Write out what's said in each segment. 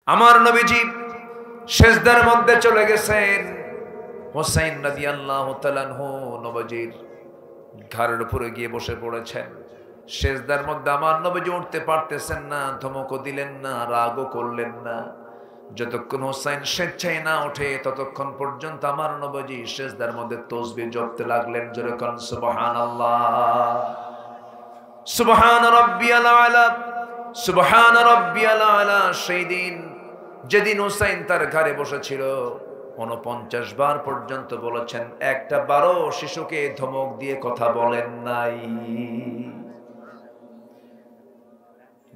আমার নবীজি সিজদার মধ্যে চলে গেছেন। হুসাইন রাদিয়াল্লাহু তাআলা আনহু নবীজির ঘাড়ের উপরে গিয়ে বসে পড়েছেন। সিজদার মধ্যে আমার নবীজি উঠতে পারতেছেন না, ধমকও দিলেন না, রাগও করলেন না। যতক্ষণ হুসাইন স্বেচ্ছায় না ওঠে ততক্ষণ পর্যন্ত আমার নবীজি সিজদার মধ্যে তাসবিহ জপতে লাগলেন। জোরে কোন সুবহানাল্লাহ, সুবহান রাব্বিয়াল আলা, সুবহান রাব্বিয়াল আলা। সেই দিন যেদিন হুসাইন তার ঘরে বসেছিল ৪৯ বার পর্যন্ত বলেছেন, একটা বারো শিশুকে ধমক দিয়ে কথা বলেন নাই।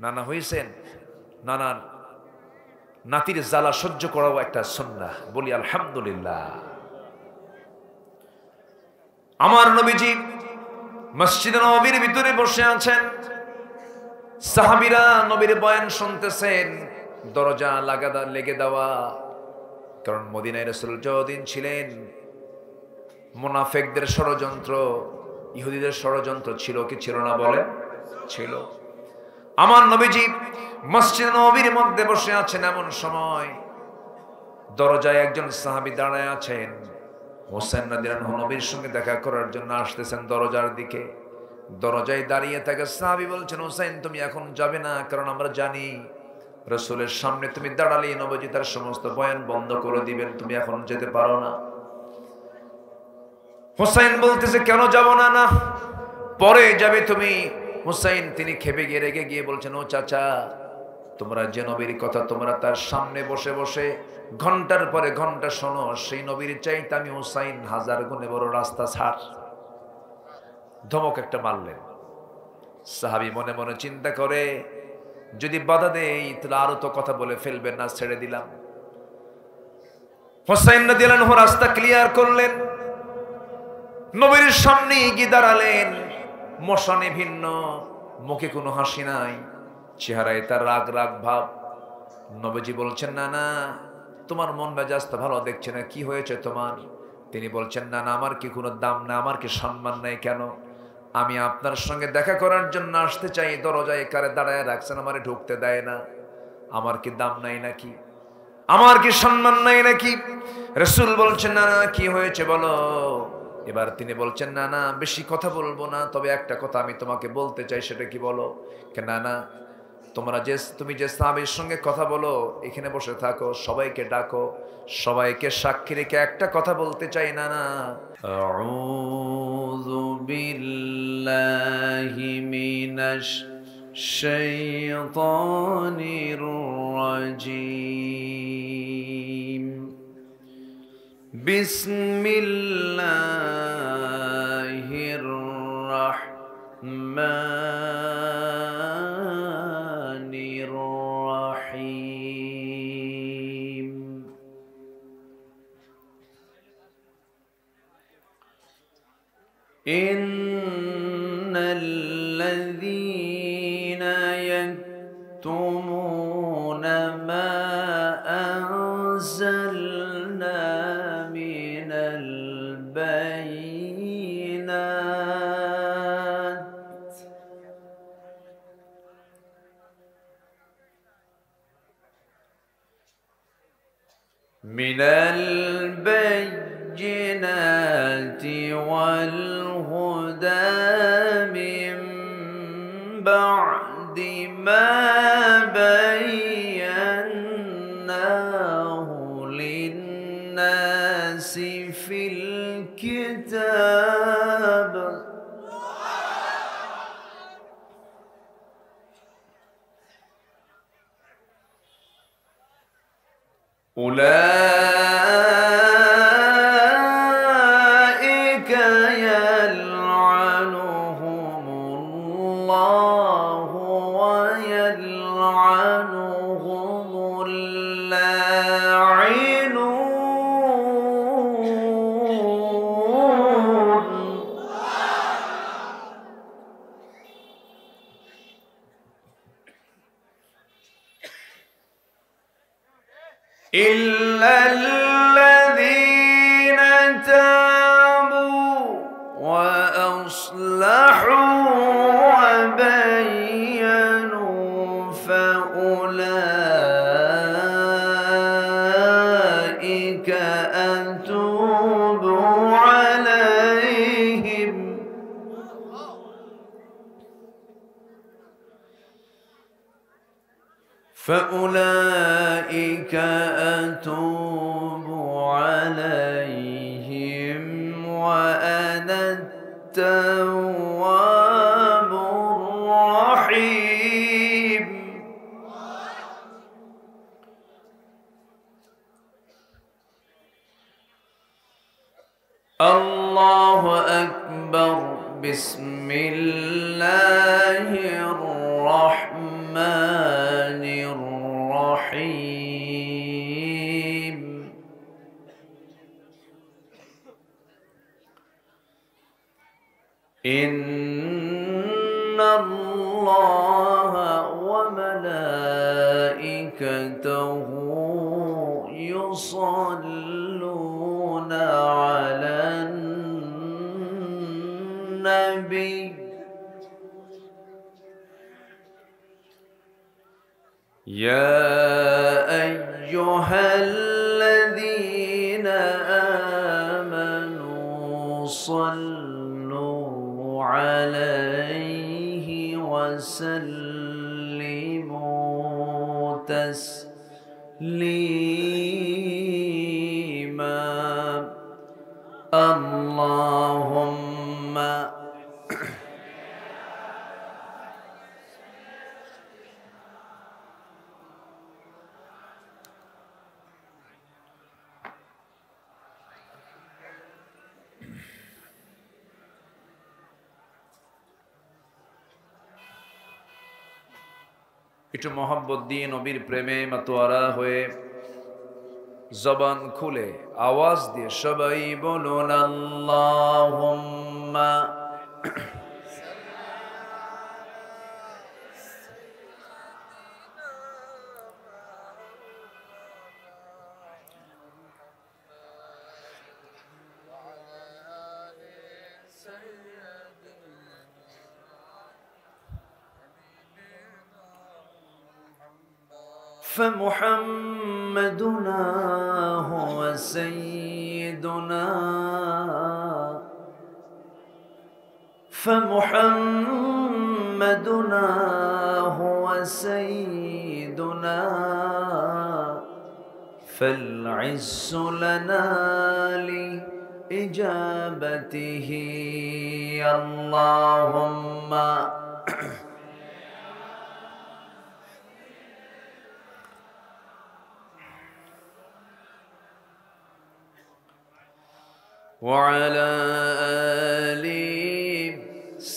নানা হইছেন, নানার নাতির জ্বালা সহ্য করাও একটা সুন্নাহ, বলি আলহামদুলিল্লাহ। আমার নবীজি মসজিদে নববীর ভিতরে বসে আছেন, সাহাবীরা নবীর বয়ান শুনতেছেন। দরজা লেগে দেওয়া, কারণ মদিনায় রাসূল যতদিন ছিলেন মুনাফিকদের ষড়যন্ত্র, ইহুদিদের ষড়যন্ত্র ছিল কি ছিল না বলেন? ছিল। আমার নবীজি মসজিদ নববীর মধ্যে বসে আছেন, এমন সময় দরজায় একজন সাহাবী দাঁড়ায় আছেন। হোসেন রাদিয়াল্লাহু আনহু নবীর সঙ্গে দেখা করার জন্য আসতেছেন দরজার দিকে। দরজায় দাঁড়িয়ে থাকা সাহাবী বলছেন, হোসেন তুমি এখন যাবে না, কারণ আমরা জানি রাসূলের সামনে তুমি দাঁড়ালে নবীজি তার সমস্ত বয়ান বন্ধ করে দিবেন, তুমি এখন যেতে পারো না। হোসেন বলতেছে, কেন যাব না? না, পরে যাবে তুমি। হুসাইন তিনি খেপে গিয়ে রেগে গিয়ে বলছেন, ও চাচা, তোমরা যে নবীর কথা তোমরা তার সামনে বসে বসে ঘন্টার পরে ঘন্টা শোনো, সেই নবীর চাইতে আমি হুসাইন 1000 গুণে বড় রাস্তা ছাড়। ধমক একটা মারলেন। সাহাবী মনে মনে চিন্তা করে, যদি বাধা দেই তাহলে আরো তো কথা বলে ফেলবেন, না ছেড়ে দিলাম। হুসাইন রাদিয়াল্লাহু আনহু রাস্তা ক্লিয়ার করলেন, নবীর সামনে গিয়ে দাঁড়ালেন। মশানে ভিন্ন, মুখে কোনো হাসি নাই, চেহারায় তার রাগ রাগ ভাব। নবীজি বলছেন, না না, তোমার মন মেজাজ তো ভালো দেখছে না, কি হয়েছে তোমার? তিনি বলছেন, না না, আমার কি কোনো দাম না, আমার কি সম্মান নাই? কেন? আমি আপনার সঙ্গে দেখা করার জন্য আসতে চাই, দরজায় কারে দাঁড়ায় রাখছেন, আমারে ঢুকতে দেয় না। আমার কি দাম নাই নাকি? আমার কি সম্মান নাই নাকি? রাসূল বলছেন, না না, কি হয়েছে বলো। এবার তিনি বলছেন, না না, বেশি কথা বলবো না, তবে একটা কথা আমি তোমাকে বলতে চাই, সেটা কি বলো? না না, তুমি যে সাহাবীর সঙ্গে কথা বলো, এখানে বসে থাকো, সবাইকে ডাকো, সবাইকে সাক্ষী রেখে একটা কথা বলতে চাই। না না, আউযু বিল্লাহি মিনাশ শাইতানির রাজীম, বিসমিল্লাহির রাহমানির রাহিম। ইন্নাল্লাযীনা ইয়াকতুমুনা মা আনজালনা মিনাল বায়িনাত ওয়াল হুদা মিন বা'দি মা বায়্যানাহু লিন-নাসি ফিল কিতাব উলাইকা ইয়ালআনুহুমুল্লাহু ওয়া ইয়ালআনুহুমুল লাঈনুন। ইল্লাল্লাযীনা তাবু ওয়া আসলাহু ওয়া বায়্যানু ফাউলাইকা فأولئك أتوب عليهم وأنا التواب الرحيم. الله أكبر. بسم الله الرحمن الرحيم. إن الله وملائكته يصلون على النبي يا أيها الذين آمنوا صلوا عليه وسلموا تسليما. اللهم একটু মহব্বত দিয়ে নবীর প্রেমে মাতোয়ারা হয়ে জবান খুলে আওয়াজ দিয়ে সবাই বলুন আল্লাহুম্মা فمحمدنا هو سيدنا فمحمدنا هو سيدنا فالعز لنا لإجابته. اللهم وعلى آل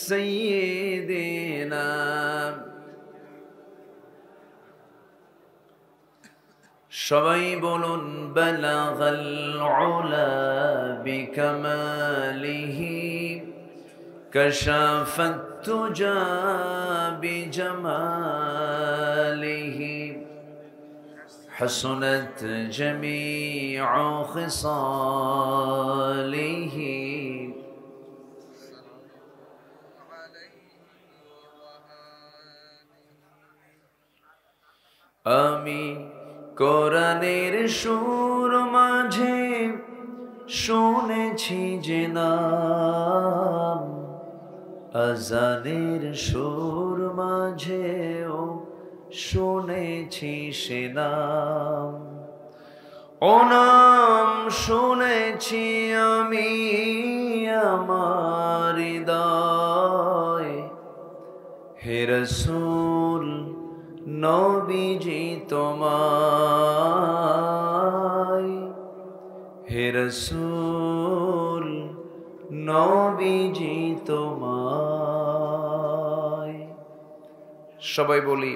سيدنا সবাই বলুন বালাগাল উলা বিকামালিহি কাশাফাত তুজা বিজামালিহি حسنت جميع خصاله. আমি কোরআনের সুর মাঝে শুনেছি যে নাম, আজানের সুর মাঝেও শুনেছি সে নাম। ও নাম শুনেছি আমি আমার হৃদয়, হে রাসূল নবীজি তোমায়, হে রাসূল নবীজি তোমায়। সবাই বলি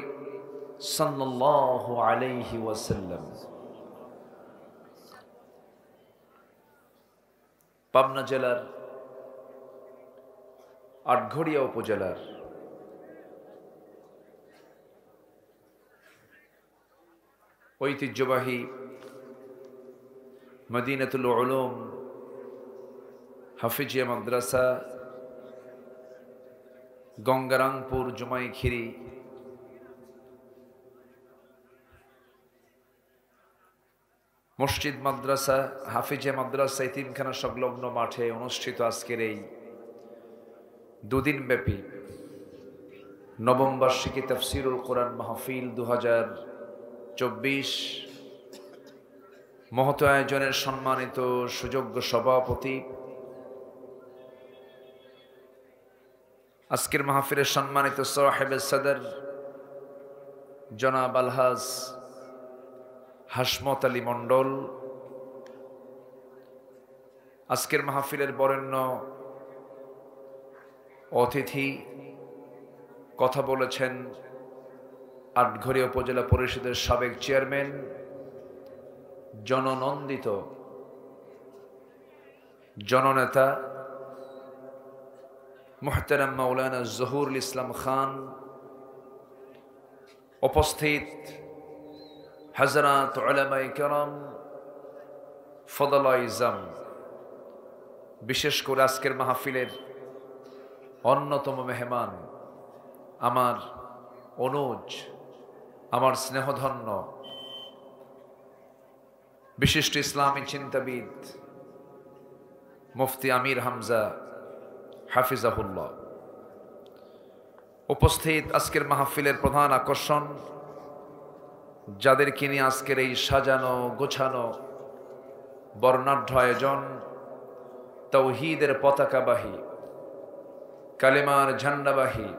সাল্লাল্লাহু আলাইহি ওয়াসাল্লাম। পাবনা জেলার আটঘরিয়া উপজেলার ঐতিহ্যবাহী মদিনাতুল উলুম হাফিজিয়া মাদ্রাসা গঙ্গারামপুর জুমাইখিরি মসজিদ মাদ্রাসা হাফিজিয়া মাদ্রাসা এতিমখানা সংলগ্ন মাঠে অনুষ্ঠিত আজকের এই দুদিন ব্যাপী নবম বার্ষিকী তাফসীরুল কোরআন মাহফিল 2025 2024 মহৎ আয়োজনের সম্মানিত সুযোগ্য সভাপতি, আজকের মাহফিলের সম্মানিত সাহেব সদর জনাব আলহাজ হাসমত আলী মণ্ডল, আজকের মাহফিলের বরেণ্য অতিথি, কথা বলেছেন আটঘরিয়া উপজেলা পরিষদের সাবেক চেয়ারম্যান, জননন্দিত জননেতা মুহতারাম মাওলানা জহুরুল ইসলাম খান, উপস্থিত হযরত উলামায়ে কেরাম, ফদলায়ে ইজম, বিশেষ করে আজকের মাহফিলের অন্যতম মেহমান আমার অনুজ, আমার স্নেহধন্য বিশিষ্ট ইসলামী চিন্তাবিদ মুফতি আমির হামজা হাফিজাহুল্লাহ, উপস্থিত আজকের মাহফিলের প্রধান আকর্ষণ, যাদেরকে নিয়ে আজকের এই সাজানো গোছানো বর্ণাঢ্য আয়োজন, তাওহীদের পতাকাবাহী, কালেমার ঝান্ডাবাহী,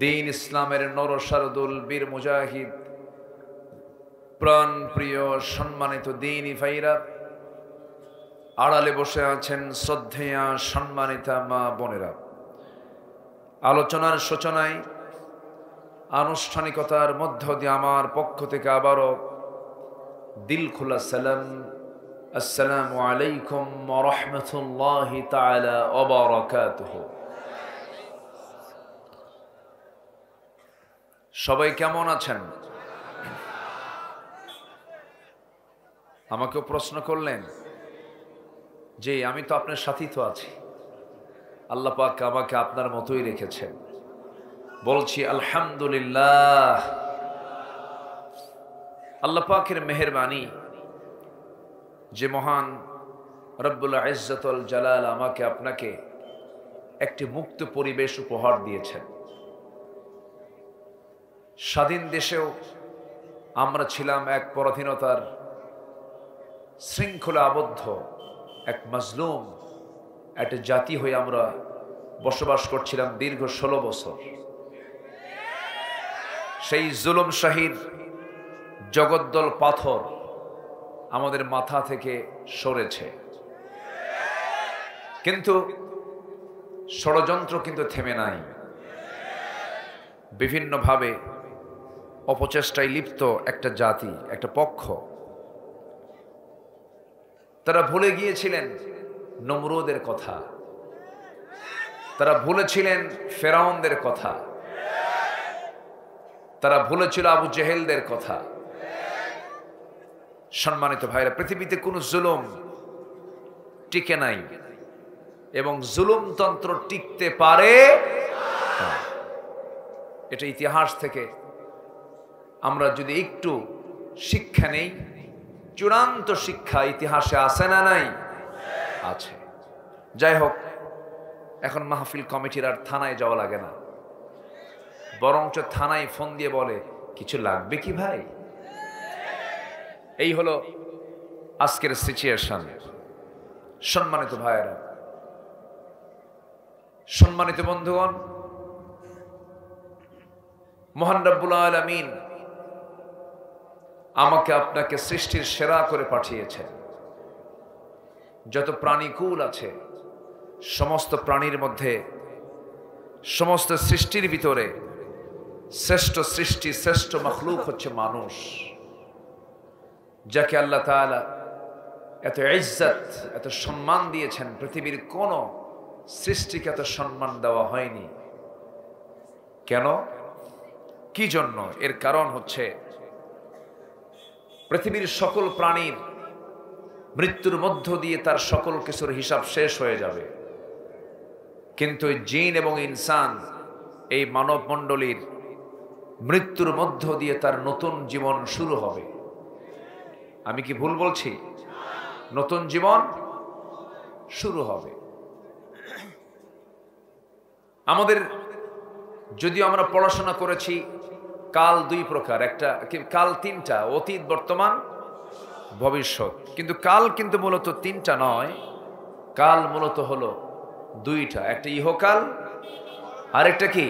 দ্বীন ইসলামের নরসারদুল বীর মুজাহিদ, প্রাণ প্রিয় সম্মানিত দ্বীনি ভাইরা, আড়ালে বসে আছেন শ্রদ্ধেয়া সম্মানিতা মা বোনেরা, আলোচনার সূচনায় আনুষ্ঠানিকতার মধ্য দিয়ে আমার পক্ষ থেকে আবারও দিল খোলা সালাম, আসসালামু আলাইকুম ওয়া রাহমাতুল্লাহি তাআলা ওয়া বারাকাতুহু। সবাই কেমন আছেন? আমাকেও প্রশ্ন করলেন যে আমি তো আপনার সাথেই তো আছি, আল্লাহ পাক আমাকে আপনার মতোই রেখেছেন। বলছি আলহামদুলিল্লাহ। আল্লাহ পাকের মেহেরবানি যে মহান রব্বুল ইজ্জত ওয়াল জালাল আমাকে আপনাকে একটি মুক্ত পরিবেশ উপহার দিয়েছেন। স্বাধীন দেশেও আমরা ছিলাম এক পরাধীনতার শৃঙ্খলা আবদ্ধ এক মাজলুম একটা জাতি হয়ে আমরা বসবাস করছিলাম দীর্ঘ 16 বছর। সেই জুলুম শাহীর জগদ্দল পাথর আমাদের মাথা থেকে সরেছে, কিন্তু ষড়যন্ত্র কিন্তু থেমে নাই। বিভিন্নভাবে অপচেষ্টায় লিপ্ত একটা জাতি, একটা পক্ষ, তারা ভুলে গিয়েছিলেন নমরুদের কথা, তারা ভুলেছিলেন ফেরাউনদের কথা, তারা ভুলেছিল আবু জেহেলদের কথা। সম্মানিত ভাইরা, পৃথিবীতে কোনো জুলুম টিকে নাই এবং জুলুমতন্ত্র টিকতে পারে এটা ইতিহাস থেকে আমরা যদি একটু শিক্ষা নেই, চূড়ান্ত শিক্ষা ইতিহাসে আছে না নাই? আছে। যাই হোক, এখন মাহফিল কমিটির আর থানায় যাওয়া লাগে না, বরঞ্চ থানায় ফোন দিয়ে বলে কিছু লাগবে কি ভাই। এই হলো আজকের সিচুয়েশন। সম্মানিত ভাইয়েরা, সম্মানিত বন্ধুগণ, মহান রব্বুল আলামিন আমাকে আপনাকে সৃষ্টির সেরা করে পাঠিয়েছেন। যত প্রাণীকুল আছে, সমস্ত প্রাণীর মধ্যে, সমস্ত সৃষ্টির ভিতরে শ্রেষ্ঠ সৃষ্টি, শ্রেষ্ঠ মখলুক হচ্ছে মানুষ, যাকে আল্লাহ তাআলা এত ইজ্জত, এত সম্মান দিয়েছেন। পৃথিবীর কোন সৃষ্টিকে এত সম্মান দেওয়া হয়নি। কেন? কি জন্য? এর কারণ হচ্ছে পৃথিবীর সকল প্রাণীর মৃত্যুর মধ্য দিয়ে তার সকল কিছুর হিসাব শেষ হয়ে যাবে, কিন্তু জিন এবং ইনসান, এই মানব মণ্ডলীর মৃত্যুর মধ্য দিয়ে তার নতুন জীবন শুরু হবে। আমি কি ভুল বলছি? নতুন জীবন শুরু হবে। আমাদের যদিও আমরা পড়াশোনা করেছি কাল দুই প্রকার, একটা কাল তিনটা, অতীত, বর্তমান, ভবিষ্যৎ। কিন্তু কাল কিন্তু মূলত তিনটা নয়, কাল মূলত হলো দুইটা, একটা ইহকাল আর একটা কি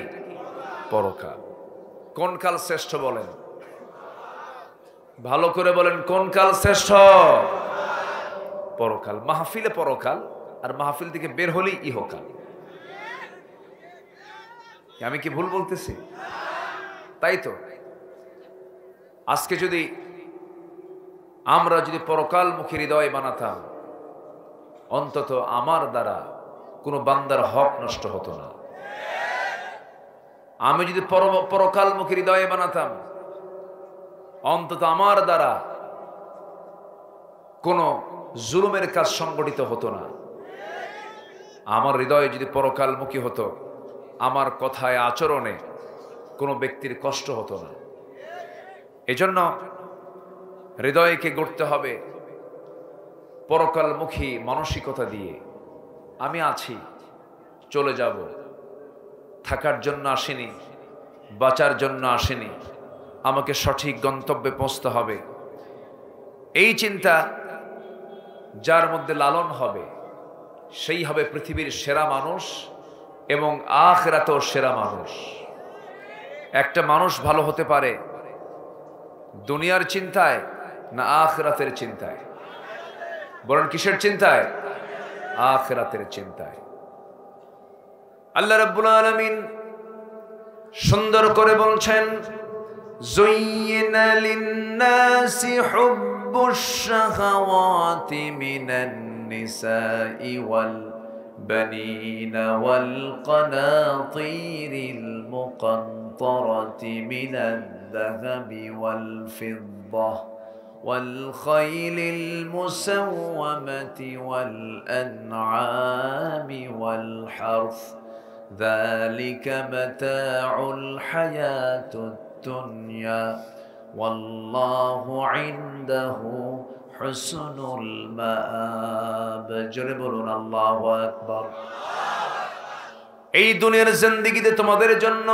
পরকাল। কোন কাল শ্রেষ্ঠ বলেন? ভালো করে বলেন, কোন কাল শ্রেষ্ঠ? পরকাল। মাহফিলে পরকাল, আর মাহফিল থেকে বের হলেই ইহকাল। আমি কি ভুল বলতেছি? তাই তো আজকে যদি আমরা পরকালমুখী হৃদয় বানাতাম, অন্তত আমার দ্বারা কোনো বান্দার হক নষ্ট হতো না। আমি যদি পরকালমুখী হৃদয় বানাতাম, অন্তত আমার দ্বারা কোনো জুলুমের কাজ সংগঠিত হতো না। আমার হৃদয় যদি পরকালমুখী হতো, আমার কথায় আচরণে কোনো ব্যক্তির কষ্ট হতো না। এজন্য হৃদয়কে গড়তে হবে পরকালমুখী মানসিকতা দিয়ে। আমি আছি, চলে যাব, থাকার জন্য আসিনি, বাঁচার জন্য আসিনি, আমাকে সঠিক গন্তব্যে পৌঁছতে হবে। এই চিন্তা যার মধ্যে লালন হবে, সেই হবে পৃথিবীর সেরা মানুষ এবং আখিরাতেও সেরা মানুষ। একটা মানুষ ভালো হতে পারে দুনিয়ার চিন্তায় না আখিরাতের চিন্তায়? বলেন কিসের চিন্তায়? আখিরাতের চিন্তায়। আল্লাহ রাব্বুল আলামিন সুন্দর করে বলছেন, যুয়িনা লিন-নাসি হুব্বুশ শাহাওয়াতি মিনান নিসাই ওয়াল বানিনা ওয়াল কানাতিরিল মুকান্তারাতি মিনাদ-যাহাবি ওয়াল ফিদ্দাহ والخيل المسومة والأنعام والحرث ذلك متاع الحياة الدنيا والله عنده حسن المآب جربون الله أكبر। এই দুনিয়ার জিন্দেগিতে তোমাদের জন্য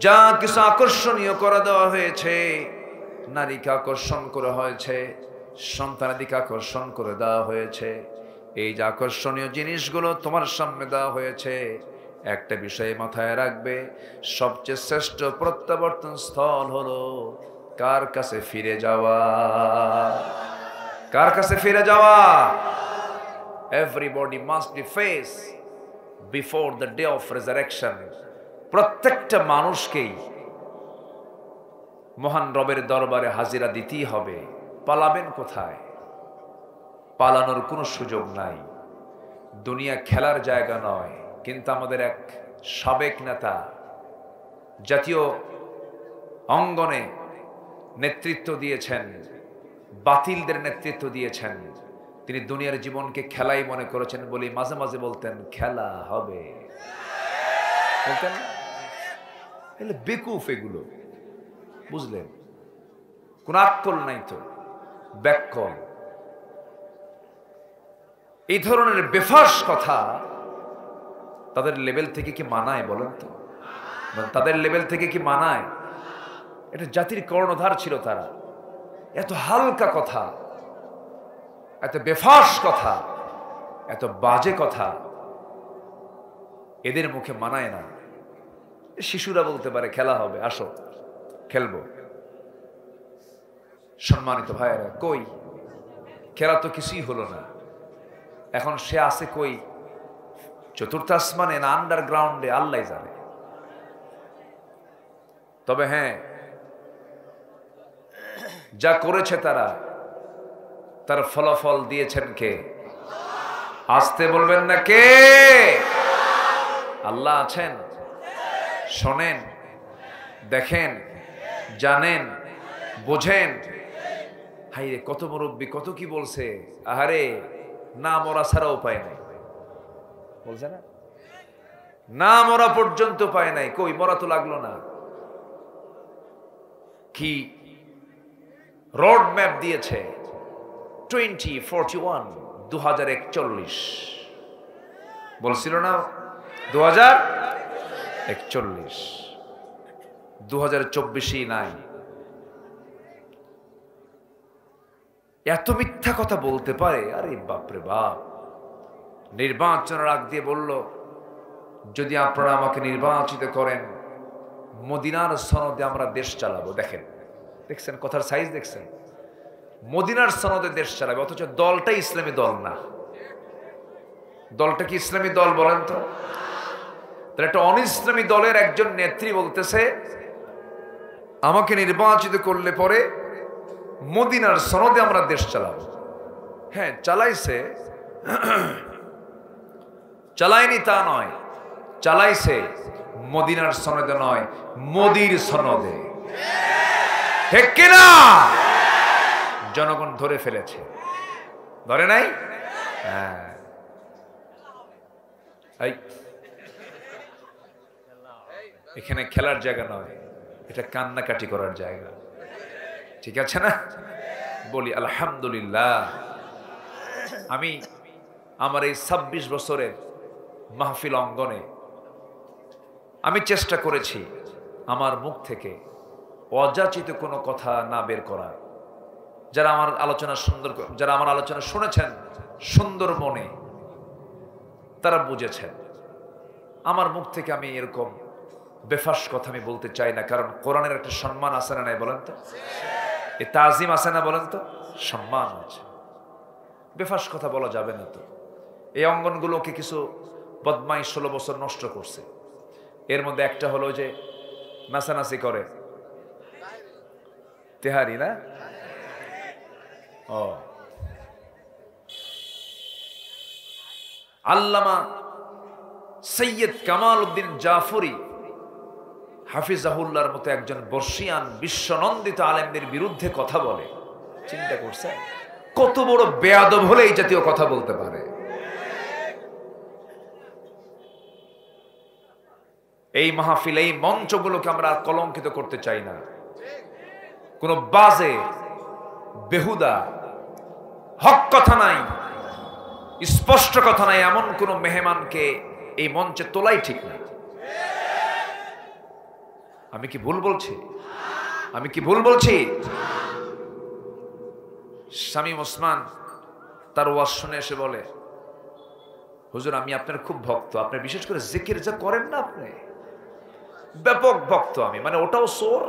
যা কিছু আকর্ষণীয় করে দেওয়া হয়েছে, নারীকে আকর্ষণ করা হয়েছে, সন্তানাদিকে আকর্ষণ করে দেওয়া হয়েছে, এই যে আকর্ষণীয় জিনিসগুলো তোমার সামনে দেওয়া হয়েছে, একটা বিষয় মাথায় রাখবে, সবচেয়ে শ্রেষ্ঠ প্রত্যাবর্তন স্থল হলো কার কাছে ফিরে যাওয়া। কার কাছে ফিরে যাওয়া? Everybody must be faced before the day of resurrection. প্রত্যেকটা মানুষকেই মহান রবের দরবারে হাজিরা দিতেই হবে। পালাবেন কোথায়? পালানোর কোনো সুযোগ নাই। দুনিয়া খেলার জায়গা নয়। কিন্তু আমাদের এক সাবেক নেতা জাতীয় অঙ্গনে নেতৃত্ব দিয়েছেন, বাতিলদের নেতৃত্ব দিয়েছেন। তিনি দুনিয়ার জীবনকে খেলাই মনে করেছেন বলে মাঝে মাঝে বলতেন খেলা হবে, বলতেন এগুলো বেকুফ, এগুলো বুঝলেন, কোন আক্কল নাই তো, ব্যাককল। এই ধরনের বেফাস কথা তাদের লেভেল থেকে কি মানায় বলেন তো? তাদের লেভেল থেকে কি মানায়? এটা জাতির কর্ণধার ছিল তারা। এত হালকা কথা, এত বেফাস কথা, এত বাজে কথা এদের মুখে মানায় না। শিশুরা বলতে পারে খেলা হবে, আসো খেলবো। সম্মানিত ভাইয়েরা, কই খেলা তো কিছুই হলো না। এখন সে আছে কই? চতুর্থ আসমানে না আন্ডারগ্রাউন্ডে, আল্লাহ জানে। তবে হ্যাঁ, যা করেছে তার ফলাফল দিয়েছেন কে? আসতে বলবেন না কে? আল্লাহ আছেন, শোনেন, দেখেন, জানেন, বোঝেন। হাইরে কত মুরব্বী কত কি বলছে, আহারে না মরা ছাড়া উপায় নাই বলছে না, না মরা পর্যন্ত পায় নাই। কই মরা তো লাগলো না। কি রোড ম্যাপ দিয়েছে 2041 বলছিল না 2041। 2024 নাই। এত মিথ্যা কথা বলতে পারে? আরে বাপরে বাপ। নির্বাচনের আগ দিয়ে বলল, যদি আপনারা আমাকে নির্বাচিত করেন, মদিনার সনদে আমরা দেশ চালাবো। দেখছেন কথার সাইজ দেখছেন? মদিনার সনদে দেশ চালাবে, অথচ দলটা ইসলামী দল না। দলটা কি ইসলামী দল বলেন তো? তাহলে একটা অনিসলামী দলের একজন নেত্রী বলতেছে, আমাকে নির্বাচিত করলে পরে মদিনার সনদে আমরা দেশ চালাবো। হ্যাঁ চালাইছে, চালায়নি তা নয়, চালাইছে মদিনার সনদে নয়, মোদির সনদে। ঠিক কিনা? জনগণ ধরে ফেলেছে, ধরে নাই? হ্যাঁ, এখানে খেলার জায়গা নয়, এটা কান্নাকাটি করার জায়গা। ঠিক আছে না? বলি আলহামদুলিল্লাহ। আমি আমার এই 26 বছরের মাহফিল অঙ্গনে আমি চেষ্টা করেছি আমার মুখ থেকে অযাচিত কোনো কথা না বের করার। যারা আমার আলোচনা শুনেছেন সুন্দর মনে, তারা বুঝেছেন আমার মুখ থেকে আমি এরকম বেফাস কথা আমি বলতে চাই না। কারণ কোরআনের একটা সম্মান আছে না নাই বলেন তো? এই তাজিম আছে না বলেন তো? সম্মান আছে, বেফাস কথা বলা যাবে না। তো এই অঙ্গনগুলোকে কিছু বদমাইশ 16 বছর নষ্ট করছে। এর মধ্যে একটা হলো যে নাচানাচি করে, তেহারি না? ও আল্লামা সৈয়দ কামাল উদ্দিন জাফরি হাফিজাহুল্লাহর মতো একজন বর্ষিয়ান বিশ্বনন্দিত আলেমদের বিরুদ্ধে কথা বলে। চিন্তা করছেন কত বড় বেয়াদব হলে এই জাতীয় কথা বলতে পারে? এই মাহফিল, এই মঞ্চগুলোকে আমরা কলঙ্কিত করতে চাই না। কোন বাজে বেহুদা হক কথা নাই, স্পষ্ট কথা নাই, এমন কোন মেহমানকে এই মঞ্চে তোলাই ঠিক না। আমি কি ভুল বলছি? আমি কি ভুল বলছি? শামীম ওসমান তার ওয়াজ শুনে এসে বলে, হুজুর আমি আপনার খুব ভক্ত, আপনি বিশেষ করে জিকির যা করেন না, আপনি ব্যাপক ভক্ত আমি, মানে ওটাও সোর।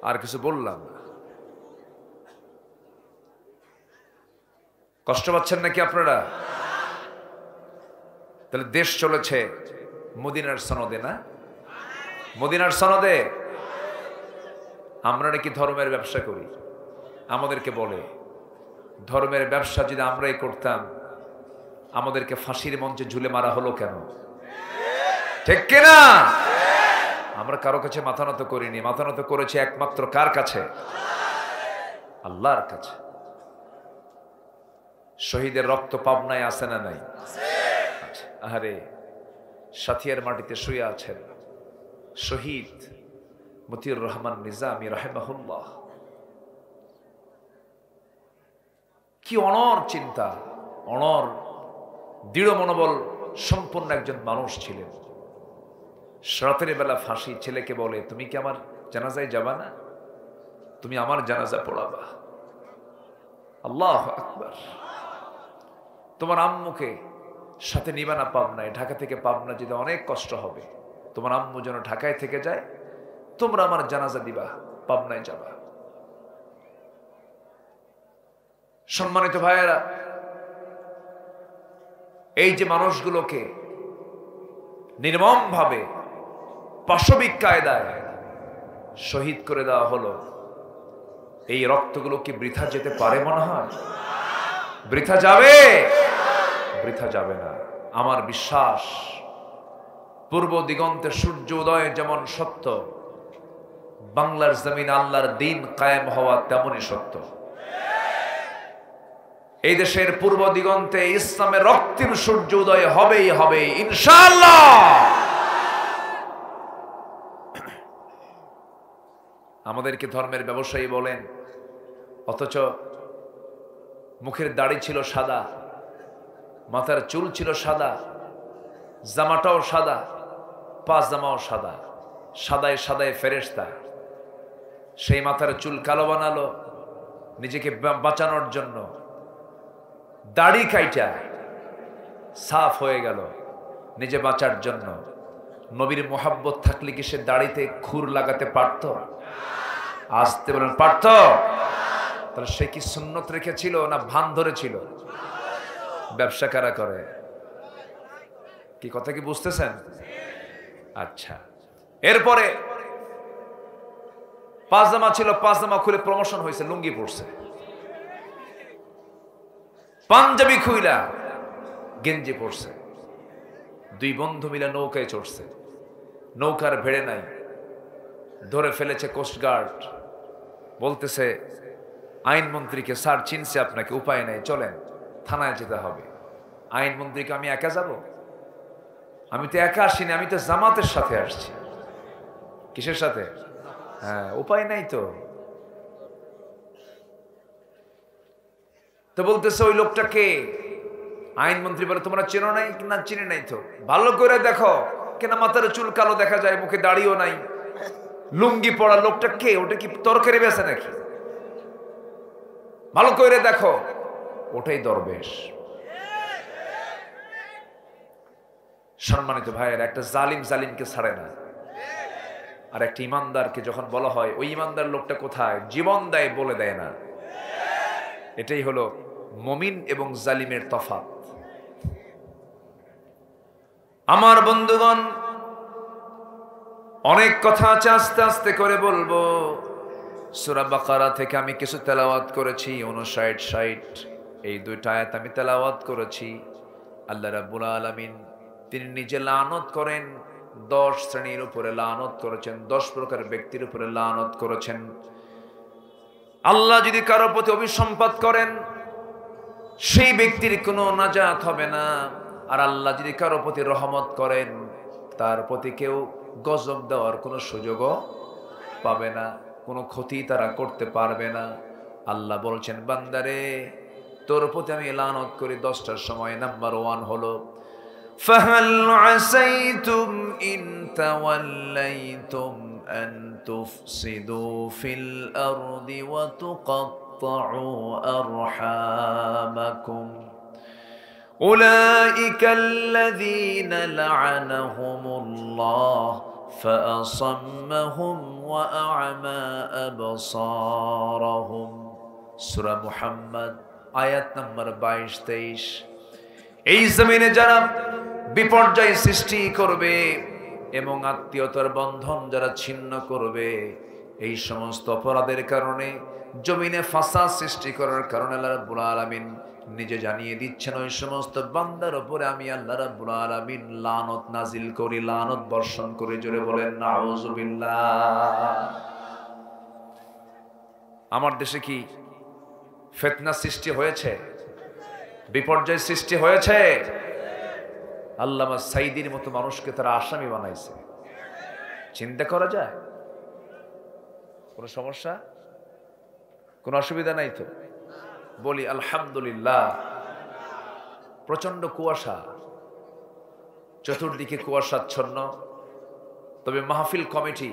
আর কিছু বললাম না। কষ্ট পাচ্ছেন নাকি আপনারা? তাহলে দেশ চলেছে মদিনার সনদে না? মদিনার সনদে। আমরা নাকি ধর্মের ব্যবসা করি। আমাদেরকে বলে ধর্মের ব্যবসা যদি আমরাই করতাম, আমাদেরকে ফাঁসির মঞ্চে ঝুলে মারা হলো কেন? ঠিক কিনা? আমরা কারো কাছে মাথা নত করিনি, মাথা নত করেছি একমাত্র কার কাছে? আল্লাহর কাছে। শহীদের রক্ত পাবনায় আছে না নাই? আরে সাথিয়ার মাটিতে শুয়ে আছেন শহীদ মতিউর রহমান নিজামী রাহিমাহুল্লাহ। কি অনর চিন্তা, অনর দৃঢ় মনোবল সম্পন্ন একজন মানুষ ছিলেন। রাতের বেলা ফাঁসি, ছেলেকে বলে তুমি কি আমার জানাজায় যাবা না? তুমি আমার জানাজা পড়াবা। আল্লাহু আকবার। তোমার আম্মুকে সাথে নিবা না পাবনায়? ঢাকা থেকে পাবনা যেতে অনেক কষ্ট হবে, তোমার আম্মু যেন ঢাকায় থেকে যায়, তোমরা আমার জানাজা দিবা, পাবনায় যাবা। সম্মানিত ভাইয়েরা, এই যে মানুষগুলোকে নির্মমভাবে পাশবিক কায়দায় শহীদ করে দেওয়া হলো, এই রক্তগুলো কি বৃথা যেতে পারে? মনে হয় বৃথা যাবে? বৃথা যাবে না। আমার বিশ্বাস পূর্ব দিগন্তে সূর্য উদয় যেমন সত্য, বাংলার জমিন আল্লাহর দিন কায়েম হওয়া তেমনই সত্য। এই দেশের পূর্ব দিগন্তে ইসলামের রক্তিম সূর্য উদয় হবেই হবে ইনশাআল্লাহ। আমাদেরকে ধর্মের ব্যবসায়ী বলেন, অথচ মুখের দাড়ি ছিল সাদা, মাথার চুল ছিল সাদা, জামাটাও সাদা, পাজামাও সাদা। সাদায় সাদায় ফেরেশতা, সেই মাথার চুল কালো বানালো নিজেকে বাঁচানোর জন্য, দাড়ি কাইটা সাফ হয়ে গেল নিজে বাঁচার জন্য। নবীর মোহাব্বত থাকলে কি সে দাড়িতে খুর লাগাতে পারত? আসতে বলেন পারত? তাহলে সে কি সুন্নত রেখেছিল না ভান ধরেছিল? ব্যবসা কারা করে? কি কথা কি বুঝতেছেন? আচ্ছা, এরপরে পাজামা ছিল, পাজামা খুলে প্রমোশন হয়েছে, লুঙ্গি পড়ছে। পাঞ্জাবি খুইলা গেঞ্জি পড়ছে। দুই বন্ধু মিলে নৌকায় চড়ছে, নৌকার ভেড়ে নাই, ধরে ফেলেছে কোস্টগার্ড। বলতেছে আইনমন্ত্রীকে, স্যার চিনছে আপনাকে, উপায় নেই, চলেন থানায় যেতে হবে। আইনমন্ত্রীকে, আমি একা যাব? আমি তো একা আসিনি, আমি তো জামাতের সাথে আসছি। কিসের সাথে? হ্যাঁ, উপায় নাই তো। তো বলতেছে ওই লোকটাকে। আইনমন্ত্রী বলে তোমরা চেনো নাই? না চিনি নাই তো। ভালো করে দেখো, কেন মাথার চুল কালো দেখা যায়, মুখে দাড়িও নাই, লুঙ্গি পরা লোকটা কে? ওটা কি তরকারি বেছে নাকি? ভালো করে দেখো, ওটাই দরবেশ। সম্মানিত ভাইয়ের, একটা জালিম জালিমকে ছাড়ে না, আর একটা ইমানদারকে যখন বলা হয় ওই ইমানদার লোকটা কোথায়, জীবন দেয় বলে দেয় না। এটাই হলো মুমিন এবং জালিমের তফাৎ। আমার বন্ধুগণ, অনেক কথা আছে, আস্তে আস্তে করে বলবো। সূরা বাকারা থেকে আমি কিছু তেলাওয়াত করেছি, 59, 60 এই দুইটা আয়াত আমি তেলাওয়াত করেছি। আল্লাহ রাব্বুল আলামিন তিনি নিজে লানত করেন, 10 শ্রেণীর উপরে লানত করেছেন, 10 প্রকার ব্যক্তির উপরে লানত করেছেন। আল্লাহ যদি কারো প্রতি অভিসম্পাত করেন, সেই ব্যক্তির কোনো নাজাত হবে না। আর আল্লাহ যদি কারো প্রতি রহমত করেন, তার প্রতি কেউ গজব দেওয়ার কোনো সুযোগও পাবে না, কোনো ক্ষতি তারা করতে পারবে না। আল্লাহ বলছেন, বান্দারে তোর প্রতি আমি লানত করি 10টার সময়। নাম্বার 1 হলো ফাহাল আসাইতুম ইন তাওয়াল্লাইতুম আন তুফসিদু ফিল আরদি ওয়া তুকাত্তাউ আরহামাকুম أولئك الذين لعنهم الله فأصمهم وأعمى أبصارهم সূরা মুহাম্মদ আয়াত নম্বর 22-23। এই জমিনে যারা বিপর্যয় সৃষ্টি করবে এবং আত্মীয়তার বন্ধন যারা ছিন্ন করবে, এই সমস্ত অপরাধের কারণে, জমিনে ফাসাদ সৃষ্টি করার কারণে আল্লাহ রাব্বুল আলামিন নিজে জানিয়ে দিচ্ছেন ওই সমস্ত বান্দার উপরে আমি আল্লাহ রাব্বুল আলামিন লানত নাজিল করি, লানত বর্ষণ করি। জোরে বলেন নাউযুবিল্লাহ। আমার দেশে কি ফিতনা সৃষ্টি হয়েছে? বিপর্যয় সৃষ্টি হয়েছে? আল্লামা সাইদির মতো মানুষকে তারা আসামি বানাইছে। চিন্তা করা যায়? কোনো সমস্যা, কোনো অসুবিধা নাই তো? বলি আলহামদুলিল্লাহ। প্রচন্ড কুয়াশা, চতুর্দিকে কুয়াশাচ্ছন্ন। তবে মাহফিল কমিটি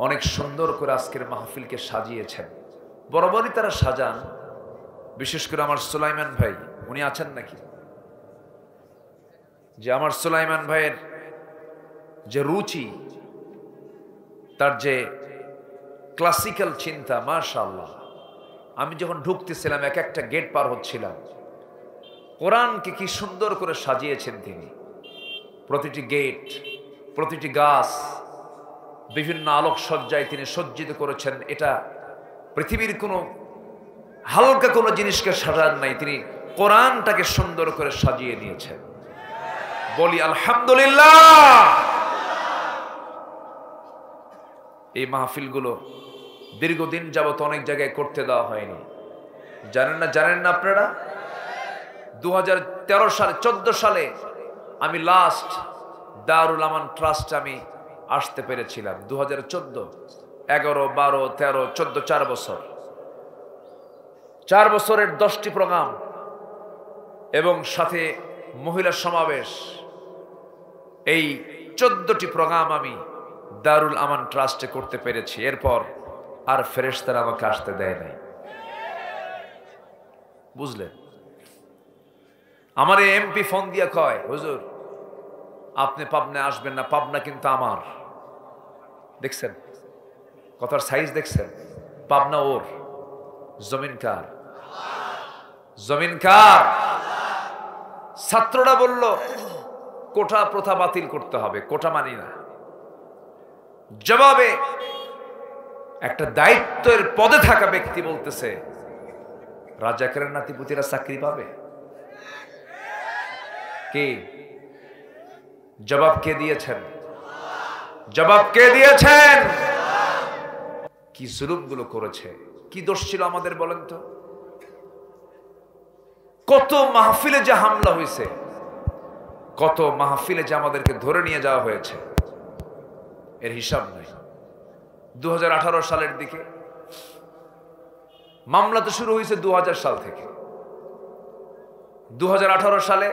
অনেক সুন্দর করে আজকের মাহফিলকে সাজিয়েছেন। বরাবরই তারা সাজান। বিশেষ করে আমার সুলাইমান ভাই, উনি আছেন নাকি? যে আমার সুলাইমান ভাইয়ের যে রুচি, তার যে ক্লাসিক্যাল চিন্তা, মাশাআল্লাহ। আমি যখন ঢুকতেছিলাম, এক একটা গেট পার হচ্ছিলাম, কোরআনকে কি সুন্দর করে সাজিয়েছেন তিনি। প্রতিটি গেট, প্রতিটি গাছ বিভিন্ন আলোকসজ্জায় তিনি সজ্জিত করেছেন। এটা পৃথিবীর কোনো হালকা কোনো জিনিসকে সাজান নাই, তিনি কোরআনটাকে সুন্দর করে সাজিয়ে নিয়েছেন। বলি আলহামদুলিল্লাহ। এই মাহফিলগুলো দীর্ঘদিন যাবত অনেক জায়গায় করতে দেওয়া হয়নি। জানেন না আপনারা? 2013 সালে, 14 সালে আমি লাস্ট দারুল আমান ট্রাস্ট আমি আসতে পেরেছিলাম। 2014, 11, 12, 13, 14, 4 বছর। 4 বছরের 10টি প্রোগ্রাম এবং সাথে মহিলা সমাবেশ, এই 14টি প্রোগ্রাম আমি দারুল আমান ট্রাস্টে করতে পেরেছি, এরপর আর ফেরেশতারা আমাকে আসতে দেয় নাই। বুঝলেন? আমার এমপি ফোন দিয়া কয়, হুজুর আপনি পাবনায় আসবেন না, পাবনা কিন্তু আমার। দেখছেন কথার সাইজ? দেখছেন? পাবনা ওর, জমিন কার? জমিন কার? ছাত্ররা বলল কোটা প্রথা বাতিল করতে হবে, কোটা মানি না। জবাবে একটা দায়িত্বের পদে থাকা ব্যক্তি বলতেছে, রাজাকারের নাতিপুতিরা চাকরি পাবে? কে জবাব? কে দিয়েছেন জবাব? কে দিয়েছেন? কি জুলুমগুলো করেছে, কি দোষ ছিল আমাদের বলেন তো? কত মাহফিলে যে হামলা হয়েছে, কত মাহফিলে যে আমাদেরকে ধরে নিয়ে যাওয়া হয়েছে, এর হিসাব নাই। 2018 সালের দিকে মামলা তো শুরু হয়েছে 2000 সাল থেকে। 2018 সালে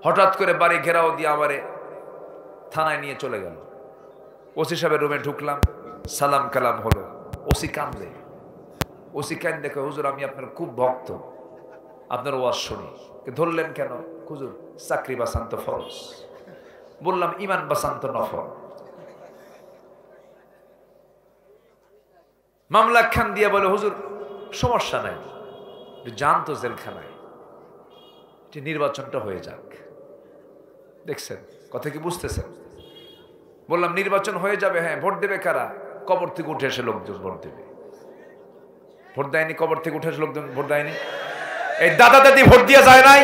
হঠাৎ করে বাড়ি ঘেরাও দিয়ে আমারে থানায় নিয়ে চলে গেল। ওসি সাহেবের রুমে ঢুকলাম, সালাম কালাম হলো। ওসি কান্দে, ওসি কান দেখে, হুজুর আমি আপনার খুব ভক্ত, আপনার ওয়াজ শুনি। ধরলেন কেন? হুজুর চাকরি বাঁচান্ত ফরজ। বললাম ইমান বাঁচান্ত নফল। মামলা খান দিয়ে বলে, হুজুর সমস্যা নাই, যান তো জেলখানায়, নির্বাচনটা হয়ে যাক। দেখছেন কথা কি বুঝতেছেন? বললাম নির্বাচন হয়ে যাবে, হ্যাঁ ভোট দেবে কারা? কবর থেকে উঠে এসে লোকজন ভোট দেবে। ভোট দেয়নি? কবর থেকে উঠে এসে লোকজন ভোট দেয়নি? এই দাদা দাদি ভোট দিয়ে যায় নাই?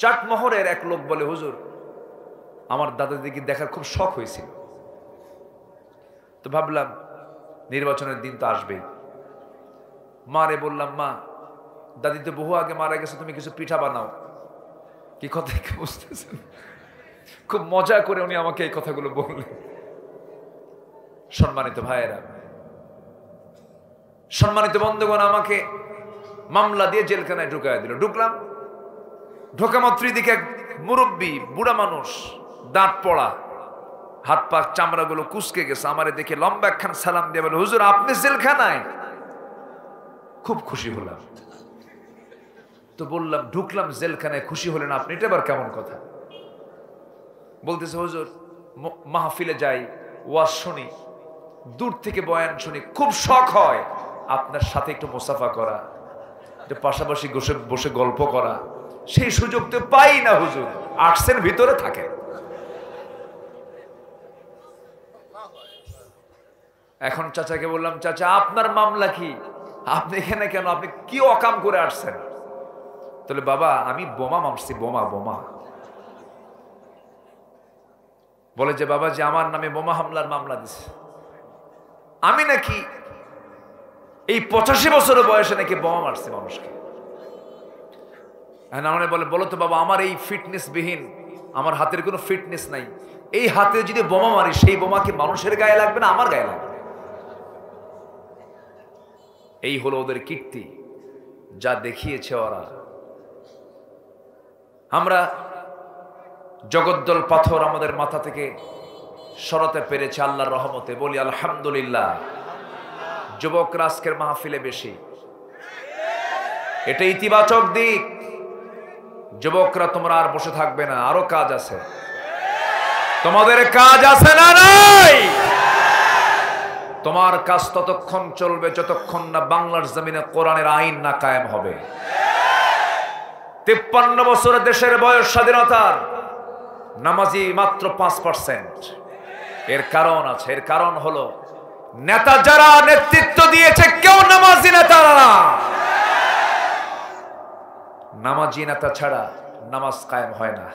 চাটমোহরের এক লোক বলে, হুজুর আমার দাদা দাদিকে দেখার খুব শখ হয়েছিল, তো ভাবলাম নির্বাচনের দিন তো আসবেই। মারে বললাম, মা দাদি তো বহু আগে মারা গেছে, তুমি কিছু পিঠা বানাও। কি কথা বুঝতেছেন? খুব মজা করে উনি আমাকে এই কথাগুলো বললেন। সম্মানিত ভাইয়েরা, সম্মানিত বন্ধুগণ, আমাকে মামলা দিয়ে জেলখানায় ঢুকায় দিল। ঢুকলাম, ঢোকা মাত্রই দিকে এক মুরব্বী বুড়া মানুষ, দাঁত পড়া, হাত পা চামড়াগুলো কুচকে গেছে, আমারে দেখে লম্বা একখান সালাম দিয়ে বলে, হুজুর আপনি জেলখানায়? খুব খুশি হলাম। তো বললাম, ঢুকলাম জেলখানায়, খুশি হলেন আপনি, এটা আবার কেমন কথা? বলতেছে, হুজুর মাহফিলে যাই, ওয়াজ শুনি, দূর থেকে বয়ান শুনি, খুব শখ হয় আপনার সাথে একটু মুসাফা করা, একটু পাশাপাশি বসে গল্প করা, সেই সুযোগ তো পাই না হুজুর, আর্টসের ভিতরে থাকে। এখন চাচাকে বললাম, চাচা আপনার মামলা কি? আপনি এখানে কেন? আপনি কি অকাম করে আসছেন? তাহলে বাবা আমি বোমা মারছি, বোমা বোমা। বলে যে বাবা যে আমার নামে বোমা হামলার মামলা দিছে, আমি নাকি এই 85 বছরের বয়সে নাকি বোমা মারছি মানুষকে। মানে বলে, বলো তো বাবা আমার এই ফিটনেস বিহীন, আমার হাতের কোনো ফিটনেস নাই, এই হাতে যদি বোমা মারি সেই বোমা কি মানুষের গায়ে লাগবে না আমার গায়ে লাগবে? এই হলো ওদের কীর্তি, যা দেখিয়েছে ওরা। আমরা জগদ্দল পাথর আমাদের মাথা থেকে সরাতে পেরেছে আল্লাহর রহমতে, বলি আলহামদুলিল্লাহ। যুবকরা আজকের মাহফিলে বেশি, এটা ইতিবাচক দিক। যুবকরা তোমরা আর বসে থাকবে না, আরো কাজ আছে, তোমাদের কাজ আছে না নাই? তোমার কাজ ততক্ষণ চলবে যতক্ষণ না বাংলার জমিনে কোরআনের আইন না কায়েম হবে। 53 বছর দেশের বয়স স্বাধীনতার, নামাজি মাত্র 5%। এর কারণ আছে, এর কারণ হলো নেতা যারা নেতৃত্ব দিয়েছে কেউ নামাজি নেতা না। নামাজি নেতা ছাড়া নামাজ কায়েম হয় না।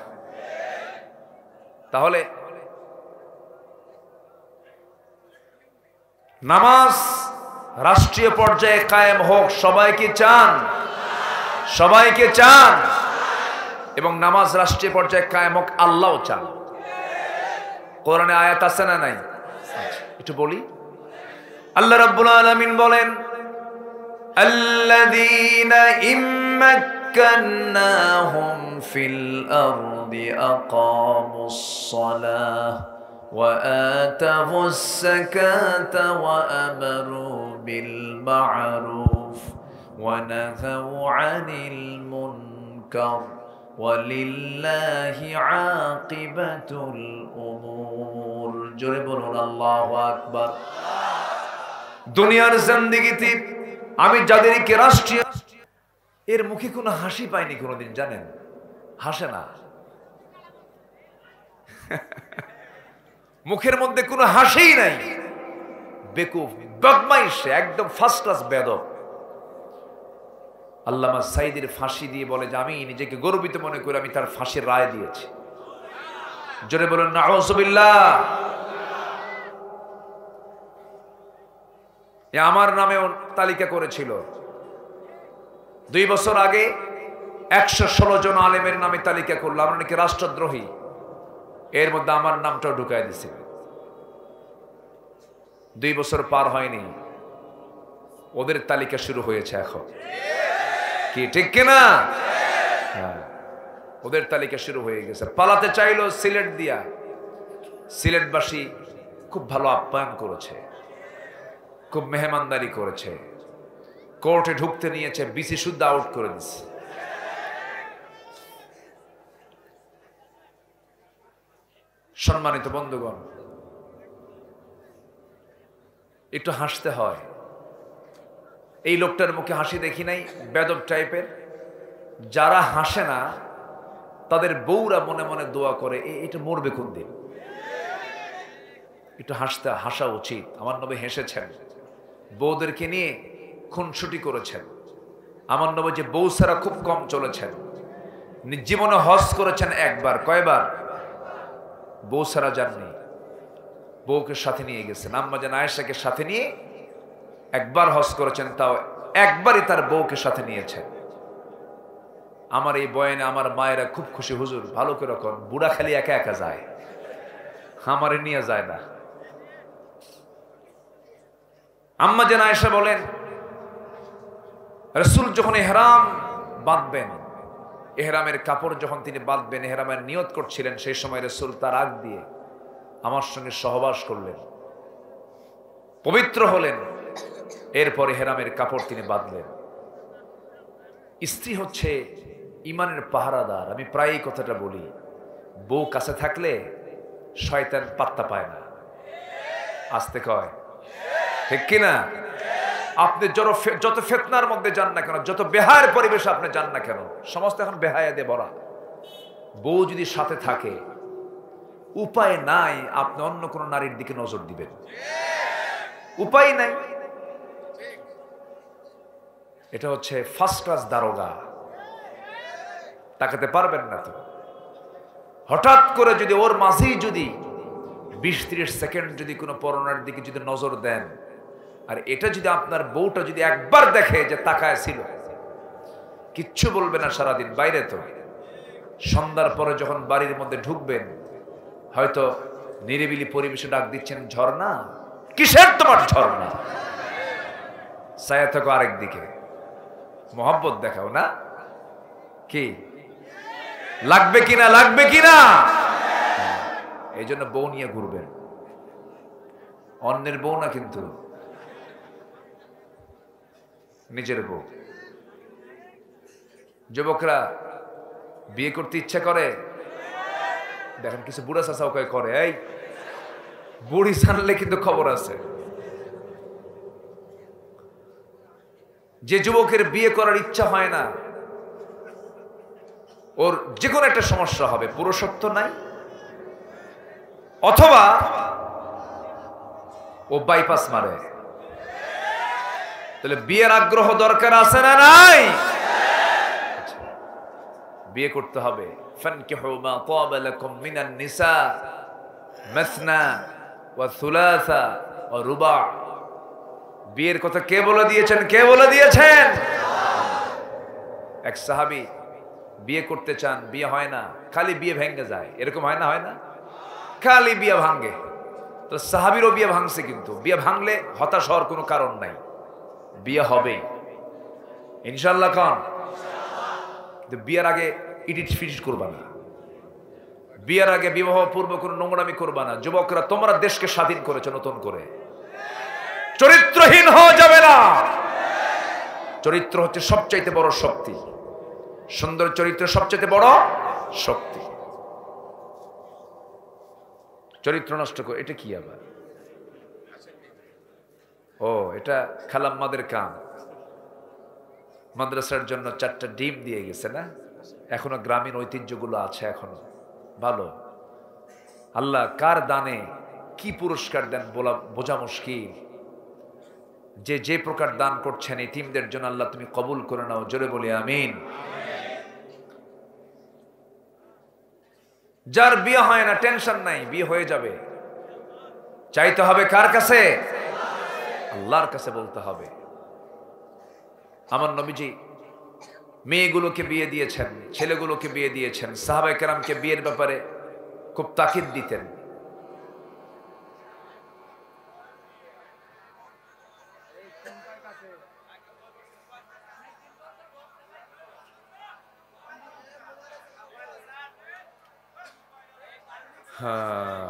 তাহলে নামাজ রাষ্ট্রীয় পর্যায়ে কায়েম হোক, সবাই কি চান? সবাইকে চান। এবং নামাজ রাষ্ট্রীয় পর্যায়ে কায়েম হোক আল্লাহও চান। কোরআনে আয়াত আছে না নাই? একটু বলি। আল্লাহ রাব্বুল আলামিন বলেন, আল্লাযীনা مكناهم في الأرض أقاموا الصلاة وآتوا الزكاة وأمروا بالمعروف ونهوا عن المنكر ولله عاقبة الأمور জোরে বলুন আল্লাহু আকবার। দুনিয়ার জিন্দেগিতে আমি যাদেরকে রাষ্ট্রীয় এর মুখে কোনো হাসি পাইনি কোনোদিন, জানেন? হাসে না, মুখের মধ্যে কোনো হাসিই নাই, বেকুফ বদমাইশ, একদম ফার্স্ট ক্লাস বেয়াদব। আল্লামা সাইদির ফাঁসি দিয়ে বলে যে আমি নিজেকে গর্বিত মনে করে আমি তার ফাঁসির রায় দিয়েছি। জোরে বলুন নাউযুবিল্লাহ। আমার নামেও তালিকা করেছিল 2 বছর আগে, 116 জন আলেমের নামে তালিকা করলো, আমরা নাকি রাষ্ট্রদ্রোহী। এর মধ্যে আমার নামটাও ঢুকাই দিছে। 2 বছর পার হয়নি, ওদের তালিকা শুরু হয়েছে এখন। কি ঠিক কিনা? হ্যাঁ, ওদের তালিকা শুরু হয়ে গেছে। পালাতে চাইলো সিলেট দিয়া, সিলেটবাসী খুব ভালো আপ্যায়ন করেছে, খুব মেহমানদারি করেছে, কোর্টে ঢুকতে নিয়েছে, বিসি শুদ্ধ আউট করে দিচ্ছে। সম্মানিত বন্ধুগণ, একটু হাসতে হয়। এই লোকটার মুখে হাসি দেখি নাই, বেদব টাইপের। যারা হাসে না তাদের বউরা মনে মনে দোয়া করে এটা মরবে কোন দিন। একটু হাসা উচিত। আমার নবী হেসেছেন, বউদেরকে নিয়ে খুনসুটি করেছেন। আমার নবী যে বউ ছাড়া খুব কম চলেছেন, জীবনে হজ করেছেন একবার। কয়বার? বউ ছাড়া যাননি, বউকে সাথে নিয়ে গেছেন। আম্মা জান আয়েশাকে সাথে নিয়ে একবার হজ করেছেন, তাও একবারই তার বউকে সাথে নিয়েছেন। আমার এই বয়ানে আমার মায়েরা খুব খুশি। হুজুর ভালো করে কোন, বুড়া খালি একা একা যায়, আমারে নিয়ে যায় না। আম্মা জান আয়েশা বলেন, রাসূল যখন ইহরাম বাঁধবেন, ইহরামের কাপড় যখন তিনি বাঁধবেন, ইহরামের নিয়ত করছিলেন, সেই সময় রাসূল তার আগ দিয়ে আমার সঙ্গে সহবাস করলেন, পবিত্র হলেন। এরপরে ইহরামের কাপড় তিনি বাঁধলেন। স্ত্রী হচ্ছে ইমানের পাহারাদার। আমি প্রায় এই কথাটা বলি, বউ কাছে থাকলে শয়তান পাত্তা পায় না। আসতে কয় ঠিক কিনা? আপনি যত ফিতনার মধ্যে যান না কেন, যত বেহায়ের পরিবেশে আপনি যান না কেন, সমস্ত এখন বেহায়া দিয়ে ভরা। বউ যদি সাথে থাকে, উপায় নাই আপনি অন্য কোন নারীর দিকে নজর দিবেন, উপায় নাই। এটা হচ্ছে ফার্স্ট ক্লাস দারোগা, তাকাতে পারবেন না তো। হঠাৎ করে যদি ওর মাঝেই যদি 20-30 সেকেন্ড যদি কোনো পরনার দিকে যদি নজর দেন, আর এটা যদি আপনার বউটা যদি একবার দেখে যে তাকায় ছিল, কিচ্ছু বলবে না সারাদিন। বাইরে তো সন্ধ্যার পরে যখন বাড়ির মধ্যে ঢুকবেন, হয়তো নিরিবিলি পরিবেশে ডাক দিচ্ছেন, ঝর্ণা, কিসের তোমার ঝর্ণা? ছায়া থাকো আরেক দিকে, মোহাব্বত দেখাও না, কি লাগবে কিনা, লাগবে কিনা? এই জন্য বউ নিয়ে ঘুরবেন, অন্যের বউ না কিন্তু নিজের বউ। যুবকরা বিয়ে করতে ইচ্ছা করে, দেখেন কিছু বুড়া চাচাও করে, এই বুড়ি জানলে কিন্তু খবর আছে। যে যুবকের বিয়ে করার ইচ্ছা হয় না, ওর যে কোনো একটা সমস্যা হবে, পুরুষত্ব নাই, অথবা ও বাইপাস মারে। তাহলে বিয়ের আগ্রহ দরকার আছে না নাই? বিয়ে করতে হবে। ফানকিহু মা তাবা লাকুম মিনান নিসা মাসনা ওয়া থুলাসা ওয়া রুবা। বিয়ের কথা কে বলে দিয়েছেন? কে বলে দিয়েছেন? এক সাহাবী বিয়ে করতে চান, বিয়ে হয় না, খালি বিয়ে ভেঙে যায়। এরকম হয় না? হয় না? খালি বিয়ে ভাঙে। তো সাহাবীরও বিয়ে ভাঙছে, কিন্তু বিয়ে ভাঙলে হতাশ হওয়ার কোনো কারণ নাই, বিয়ে হবেই ইনশাআল্লাহ। কোন বিয়ের আগে ইটিট ফিটিট করবা না, বিয়ের আগে বিবাহ পূর্ব কোনো নোংরামি করবা না। যুবকরা, তোমরা দেশকে স্বাধীন করেছো নতুন করে, চরিত্রহীন হওয়া যাবে না। চরিত্র হচ্ছে সবচাইতে বড় শক্তি, সুন্দর চরিত্র সবচাইতে বড় শক্তি। চরিত্র নষ্ট করে এটা কি আবার? ও, এটা খালাম্মাদের কাম। মাদ্রাসার জন্য 4টা ডিম দিয়ে গেছে না, এখনো গ্রামীণ ঐতিহ্যগুলো আছে এখনো। ভালো, আল্লাহ কার দানে কি পুরস্কার দেন বোঝা মুশকিল। যে প্রকার দান করছেন এতিমদের জন্য আল্লাহ তুমি কবুল করে নাও, জোরে বলি আমিন। যার বিয়ে হয় না টেনশন নাই, বিয়ে হয়ে যাবে। চাইতে হবে কার কাছে? আল্লাহর কাছে বলতে হবে। আমার নবীজি মেয়েগুলোকে বিয়ে দিয়েছেন, ছেলেগুলোকে বিয়ে দিয়েছেন, সাহাবায়ে কেরামকে বিয়ের ব্যাপারে খুব তাকিদ দিতেন। হ্যাঁ,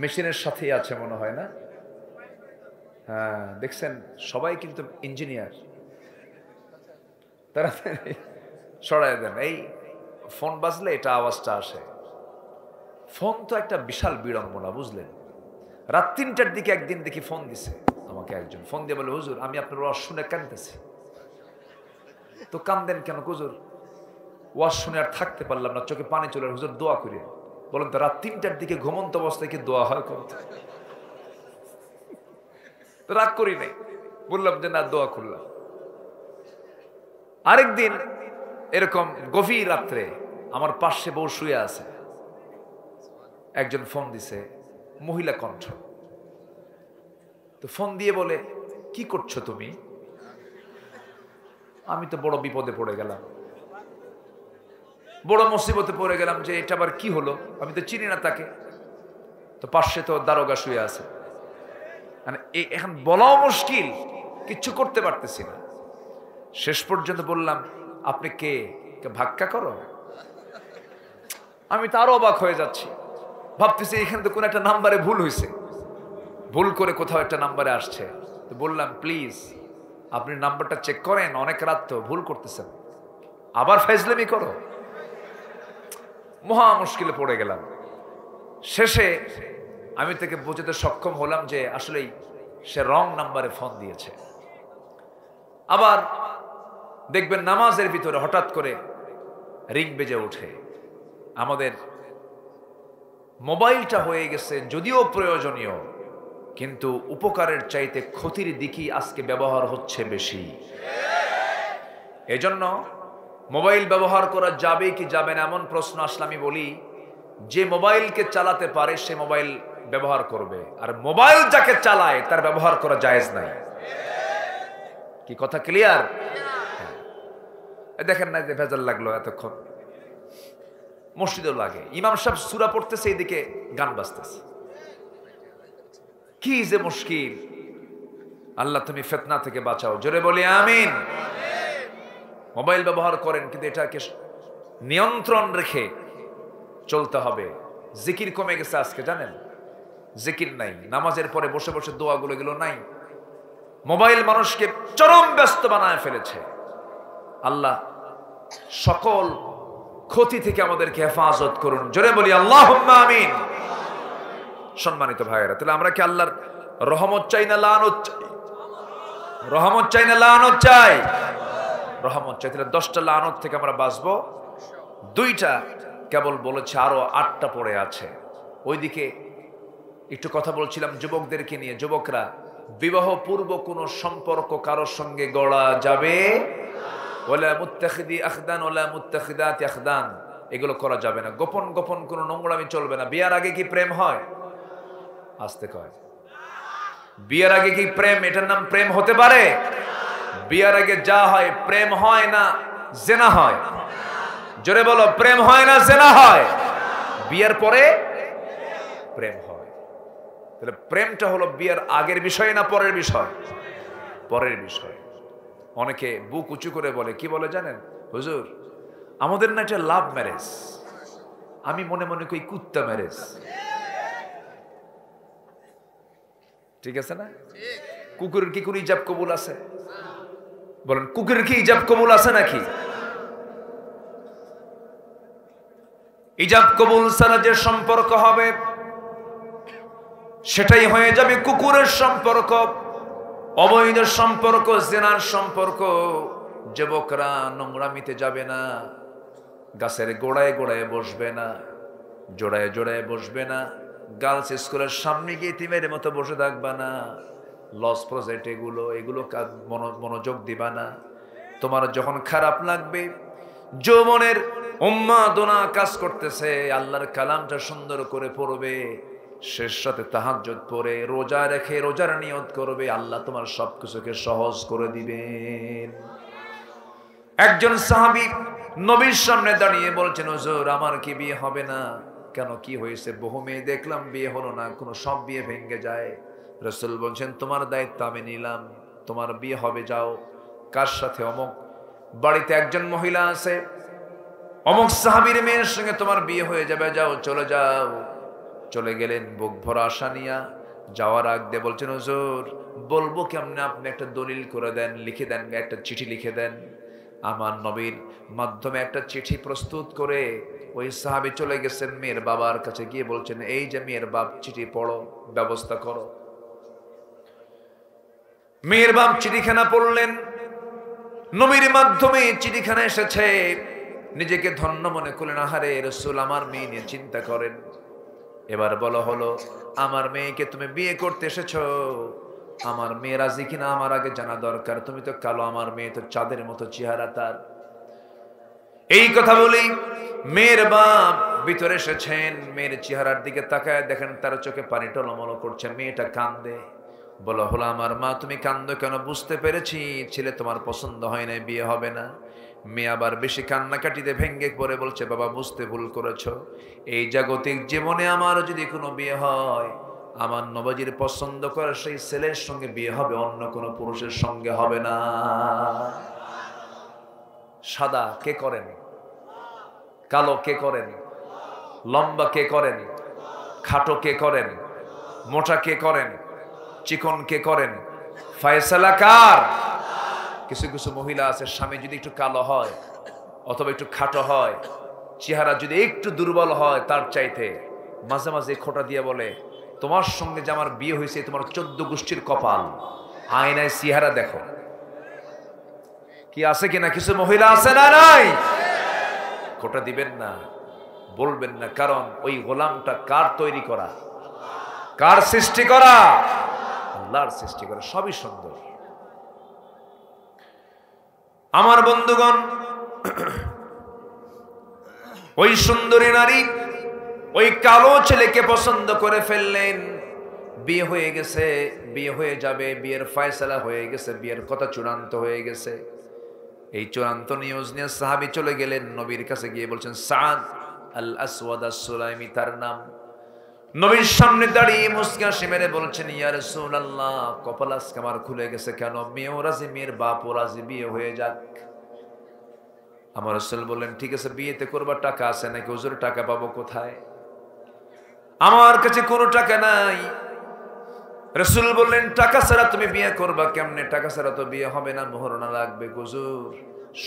মেশিনের সাথেই আছে মনে হয় না? হ্যাঁ, দেখছেন সবাই কিন্তু ইঞ্জিনিয়ার। তাড়াতাড়ি সরাই দেন, এই ফোন বাজলে এটা আওয়াজটা আসে। ফোন তো একটা বিশাল বিড়ম্বনা, বুঝলেন? রাত 3টার দিকে একদিন দেখি ফোন দিছে আমাকে একজন, ফোন দিয়ে বলে, হুজুর আমি আপনার ওয়াজ শুনে কাঁদতেছি। তো কান্দেন কেন হুজুর? ওয়াজ শুনে আর থাকতে পারলাম না, চোখে পানি চলে। হুজুর দোয়া করি। বলেন তো রাত 3টার দিকে ঘুমন্ত অবস্থায় কি দোয়া হয়? করতে রাগ করি নাই, বললাম যে না, দোয়া করলাম। আরেকদিন এরকম গভীর রাত্রে আমার পাশে বউ শুয়ে আছে, একজন ফোন দিছে, মহিলা কণ্ঠ। তো ফোন দিয়ে বলে, কি করছো তুমি? আমি তো বড় বিপদে পড়ে গেলাম, বড় মুসিবতে পড়ে গেলাম, যে এটা আবার কি হলো, আমি তো চিনি না তাকে। তো পাশে তো দারোগা শুয়ে আছে, মানে এখন বলাও মুশকিল, কিচ্ছু করতে পারতেছি না। শেষ পর্যন্ত বললাম, আপনি কে? ভাক্কা করো। আমি তো আরো অবাক হয়ে যাচ্ছি, ভাবতেছি এখানে তো কোন একটা নাম্বারে ভুল হয়েছে, ভুল করে কোথাও একটা নাম্বারে আসছে। তো বললাম, প্লিজ আপনি নাম্বারটা চেক করেন, অনেক রাত তো, ভুল করতেছেন, আবার ফাইজলামি করো। মহা মুশকিলে পড়ে গেলাম। শেষে আমি তাকে বোঝাতে সক্ষম হলাম যে আসলেই সে রং নাম্বারে ফোন দিয়েছে। আবার দেখবেন নামাজের ভিতরে হঠাৎ করে রিং বেজে ওঠে। আমাদের মোবাইলটা হয়ে গেছে যদিও প্রয়োজনীয়, কিন্তু উপকারের চাইতে ক্ষতির দিকই আজকে ব্যবহার হচ্ছে বেশি। এজন্য মোবাইল ব্যবহার করা যাবে কি যাবে না এমন প্রশ্ন আসলে আমি বলি, যে মোবাইলকে চালাতে পারে সে মোবাইল ব্যবহার করবে, আর মোবাইল যাকে চালায় তার ব্যবহার করা জায়েজ নাই। কি কথা ক্লিয়ার? দেখেন না যে ভেজাল লাগলো এতক্ষণ, মসজিদেও লাগে, ইমাম সাহেব সূরা পড়তেছে, এদিকে গান বাজতেছে, কি যে মুশকিল। আল্লাহ তুমি ফিতনা থেকে বাঁচাও, জোরে বলি আমিন। মোবাইল ব্যবহার করেন, কিন্তু এটাকে নিয়ন্ত্রণ রেখে চলতে হবে। জিকির কমে গেছে আজকে, জানেন? জিকির নাই, নামাজের পরে বসে বসে দোয়াগুলো এগুলো নাই। মোবাইল মানুষকে চরম ব্যস্ত বানায় ফেলেছে। আল্লাহ সকল ক্ষতি থেকে আমাদেরকে হেফাজত করুন, জোরে বলি আল্লাহুম্মা আমিন। সম্মানিত ভাইয়েরা, তাহলে আমরা কি আল্লাহর রহমত চাই না লানত চাই? রহমত চাই না লানত চাই? রহমত চাই। তাহলে 10টা লানত থেকে আমরা বাঁচবো, 2টা কেবল বলেছে, আরো 8টা পড়ে আছে। ওইদিকে একটু কথা বলছিলাম যুবকদেরকে নিয়ে। যুবকরা, বিবাহ পূর্ব কোনো সম্পর্ক কারোর সঙ্গে গড়া যাবে, ওয়ালা মুত্তাখিদি আখদান ওয়ালা মুত্তাখিদাতি আখদান, এগুলো করা যাবে না। গোপন গোপন কোনো নোংরামি চলবে না। বিয়ার আগে কি প্রেম হয়? আসতে কয়, বিয়ার আগে কি প্রেম? এটার নাম প্রেম হতে পারে? বিয়ার আগে যা হয় প্রেম হয় না জেনা হয়। জোরে বলো, প্রেম হয় না জেনা হয়? বিয়ার পরে প্রেম হয়। তাহলে প্রেমটা হলো বিয়ার আগের বিষয় না পরের বিষয়? পরের বিষয়। অনেকে বুক উঁচু করে বলে, কি বলে জানেন? হুজুর, আমাদের না এটা লাভ ম্যারেজ। আমি মনে মনে কই কুত্তা ম্যারেজ। ঠিক আছে না? কুকুরের কি কোনো ইজাব কবুল আছে? বলেন, কুকুরের কি ইজাব কবুল আছে নাকি? ইজাব কবুল ছাড়া যে সম্পর্ক হবে সেটাই হয়ে যাবে কুকুরের সম্পর্ক, অবৈধ সম্পর্ক, জিনার সম্পর্ক। যুবকরা নোংরামিতে যাবে না, গাছের গোড়ায় গোড়ায় বসবে না, জোড়ায় জোড়ায় বসবে না, গার্লস স্কুলের সামনে গিয়ে তিমের মতো বসে থাকবা না, লস প্রজেক্ট এগুলো মনোযোগ দিবা না। তোমার যখন খারাপ লাগবে, যৌবনের উম্মাদনা কাজ করতেছে, আল্লাহর কালামটা সুন্দর করে পড়বে, শেষ রাতে তাহাজ্জুদ পড়ে রোজা রেখে রোজার নিয়ত করবে, আল্লাহ তোমার সবকিছুকে সহজ করে দিবেন। একজন সাহাবী নবীর সামনে দাঁড়িয়ে বলছেন, হুজুর আমার কি বিয়ে হবে না? কেন, কি হয়েছে? বহু মেয়ে দেখলাম, বিয়ে হলো না, কোনো সব বিয়ে ভেঙে যায়। রাসূল বলছেন, তোমার দায়িত্ব আমি নিলাম, তোমার বিয়ে হবে, যাও। কার সাথে? অমুক বাড়িতে একজন মহিলা আছে, অমুক সাহাবীর মেয়ের সঙ্গে তোমার বিয়ে হয়ে যাবে, যাও, চলে যাও। চলে গেলেন বুক ভরা আশা নিয়া। যাওয়ার আগ দিয়ে বলছেন, হুজুর বলবো কেমনে, আপনি একটা দলিল করে দেন, লিখে দেন, একটা চিঠি লিখে দেন। আমার নবীর মাধ্যমে একটা চিঠি প্রস্তুত করে ওই সাহাবী চলে গেছেন মেয়ের বাবার কাছে, গিয়ে বলছেন, এই যে মেয়ের বাপ, চিঠি পড়ো, ব্যবস্থা করো। মেয়ের বাপ চিঠিখানা পড়লেন, নবীর মাধ্যমে চিঠিখানা এসেছে। নিজেকে ধন্য মনে করলেন, আহারে রাসূল আমার মেয়ে নিয়ে চিন্তা করেন। এবার বলা হলো, আমার মেয়েকে তুমি বিয়ে করতে এসেছো, আমার মেয়ে রাজি কিনা আমার আগে জানা দরকার। তুমি তো কালো, আমার মেয়ে তো চাঁদের মতো চেহারা তার। এই কথা বলি মেয়ের বাপ ভিতরে এসেছেন, মেয়ের চেহারার দিকে তাকায় দেখেন তার চোখে পানি টলমল করছে, মেয়েটা কান্দে। বলা হলো, আমার মা তুমি কান্দো কেন? বুঝতে পেরেছি ছেলে তোমার পছন্দ হয় না, বিয়ে হবে না। মেয়ে আবার বেশি কান্নাকাটিতে ভেঙ্গে পড়ে বলছে, বাবা বুঝতে ভুল করেছো, এই জাগতিক জীবনে আমার যদি কোনো বিয়ে হয়, আমার নবীজির পছন্দ করা সেই ছেলের সঙ্গে বিয়ে হবে, অন্য কোনো পুরুষের সঙ্গে হবে না। সাদা কে করেন? কালো কে করেন? লম্বা কে করেন? খাটো কে করেন? মোটা কে করেন? চিকন কে করেন? ফয়সালা কার? কিছু কিছু মহিলা আছে, স্বামী যদি একটু কালো হয় অথবা একটু খাটো হয়, চেহারা যদি একটু দুর্বল হয়, তার চাইতে মাঝে মাঝে খোঁটা দিয়ে বলে, তোমার সঙ্গে যে আমার বিয়ে হয়েছে তোমার 14 গোষ্ঠীর কপাল, আয়নায় চেহারা দেখো। কি আছে কিনা? কিছু মহিলা আছে না? নাই? খোঁটা দিবেন না, বলবেন না, কারণ ওই গোলামটা কার তৈরি করা? কার সৃষ্টি করা? আল্লাহর সৃষ্টি করা। সবই সুন্দর। আমার বন্ধুগণ, ওই সুন্দরী নারী ওই কালো ছেলেকে পছন্দ করে ফেললেন। বিয়ে হয়ে গেছে, বিয়ে হয়ে যাবে, বিয়ের ফয়সালা হয়ে গেছে, বিয়ের কথা চূড়ান্ত হয়ে গেছে। এই চূড়ান্ত নিউজ নিয়ে সাহাবী চলে গেলেন নবীর কাছে, গিয়ে বলছেন, সাদ আল আসওয়াদ আস-সুলাইমি তার নাম। নবীর সামনে দাঁড়িয়ে মুস্কি হাসি মেরে বলছেন, ইয়া রাসূলুল্লাহ, কপাল আজকে আমার খুলে গেছে। কেন? মেয়েও রাজি, মেয়ের বাপও রাজি, বিয়ে হয়ে যাক। আমার রাসূল বললেন, ঠিক আছে, বিয়েতে করবার টাকা আছে নাকি? হুজুর টাকা পাবো কোথায়? আমার কাছে কোনো টাকা নাই। রাসূল বললেন, টাকা ছাড়া তুমি বিয়ে করবা কেমনে? টাকা ছাড়া তো বিয়ে হবে না, মোহরনা লাগবে। হুজুর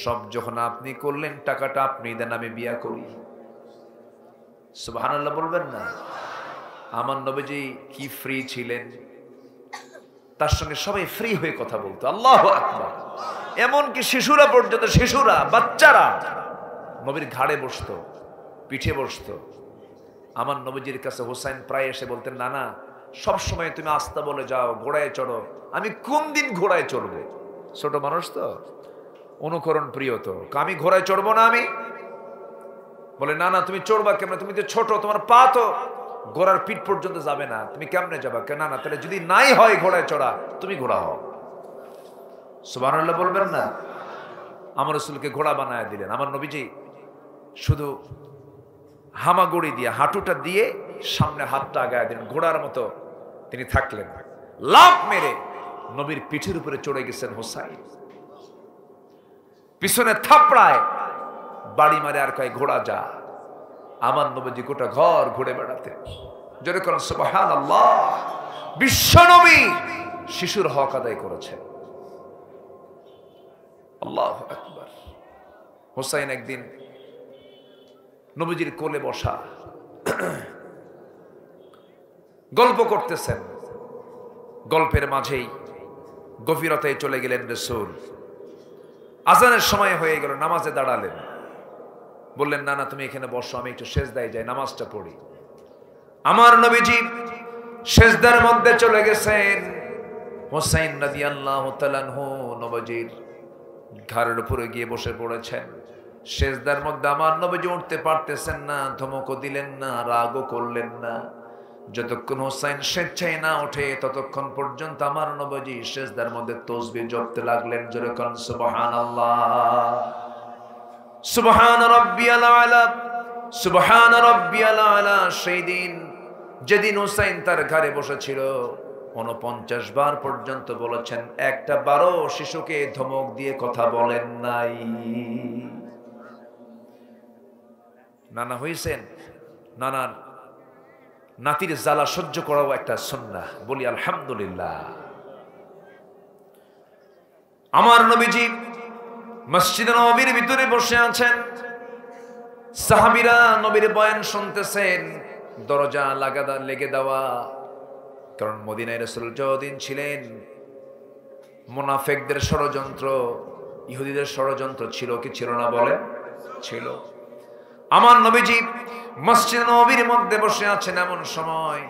সব যখন আপনি করলেন, টাকাটা আপনি দেন, আমি বিয়ে করি। সুবহানাল্লাহ বলবেন না? আমার নবীজি কি ফ্রি ছিলেন, তার সঙ্গে সবাই ফ্রি হয়ে কথা বলতো। আল্লাহু আকবার। এমনকি শিশুরা পর্যন্ত, শিশুরা, বাচ্চারা নবীর ঘাড়ে বসতো, পিঠে বসতো। আমার নবীজির কাছে হোসেন প্রায় এসে বলতেন, না না, সবসময় তুমি আস্তা বলে যাও, ঘোড়ায় চড়ো, আমি কোন দিন ঘোড়ায় চড়বো? ছোট মানুষ তো, অনুকরণ প্রিয় তো, আমি ঘোড়ায় চড়বো না। আমি বলে, না না, তুমি চড়বা কেমনে? তুমি তো ছোট, তোমার পা তো ঘোড়ার পিঠ পর্যন্ত যাবে না, তুমি কেমনে যাবা? না না, তাহলে যদি নাই হয় ঘোড়ায় চড়া, তুমি ঘোড়া হও। সুবহানাল্লাহ বলবেন না? আমার রাসূলকে ঘোড়া বানায় দিলেন। আমার নবীজি শুধু হামাগুড়ি দিয়ে, হাঁটুটা দিয়ে সামনে হাতটা আগায় দিলেন, ঘোড়ার মতো তিনি থাকলেন। লাফ মেরে নবীর পিঠের উপরে চড়ে গেছেন হোসাইন। পিছনে থাপড়ায়, বাড়ি মারে আর কয় ঘোড়া যা। আমার নবীজি গোটা ঘর ঘুরে বেড়াতেন। যেরকম সুবহানাল্লাহ, বিশ্বনবী শিশুর হক আদায় করেছেন। আল্লাহু আকবার। হোসাইন একদিন নবীজির কোলে বসা, গল্প করতেছেন। গল্পের মাঝেই গভীরতায় চলে গেলেন রাসূল। আজানের সময় হয়ে গেল, নামাজে দাঁড়ালেন। বললেন, না না, তুমি এখানে বসো, আমি একটু সেজদায় যাই, নামাজটা পড়ি। আমার নবীজি সেজদার মধ্যে চলে গেছেন। হোসাইন রাদিয়াল্লাহু তাআলা আনহু নবীজির ঘাড়ের উপরে গিয়ে বসে পড়েছেন। সেজদার মধ্যে আমার নবীজি উঠতে পারতেছেন না, ধমকও দিলেন না, রাগও করলেন না। যতক্ষণ হোসাইন স্বেচ্ছায় না ওঠে ততক্ষণ পর্যন্ত আমার নবীজি সেজদার মধ্যে তাসবিহ জপতে লাগলেন। জোরে কোন সুবহানাল্লাহ, সুবহান রাব্বিয়াল আলা, সুবহান রাব্বিয়াল আলা। সেই দিন যেদিন হোসাইন তার ঘরে বসেছিল 49 বার পর্যন্ত বলেছেন, একটা বারো শিশুকে ধমক দিয়ে কথা বলেন নাই। নানা হইছেন, নানার নাতির জ্বালা সহ্য করাও একটা সুন্নাহ, বলি আলহামদুলিল্লাহ। আমার নবীজি মসজিদে নববীর ভিতরে বসে আছেন, সাহাবীরা নবীর বয়ান শুনতেছেন। দরজা লেগে দেওয়া, কারণ মদিনায় রাসূল যতদিন ছিলেন মুনাফিকদের ষড়যন্ত্র, ইহুদিদের ষড়যন্ত্র ছিল কি ছিল না বলেন? ছিল। আমার নবীজি মসজিদ নববীর মধ্যে বসে আছেন, এমন সময়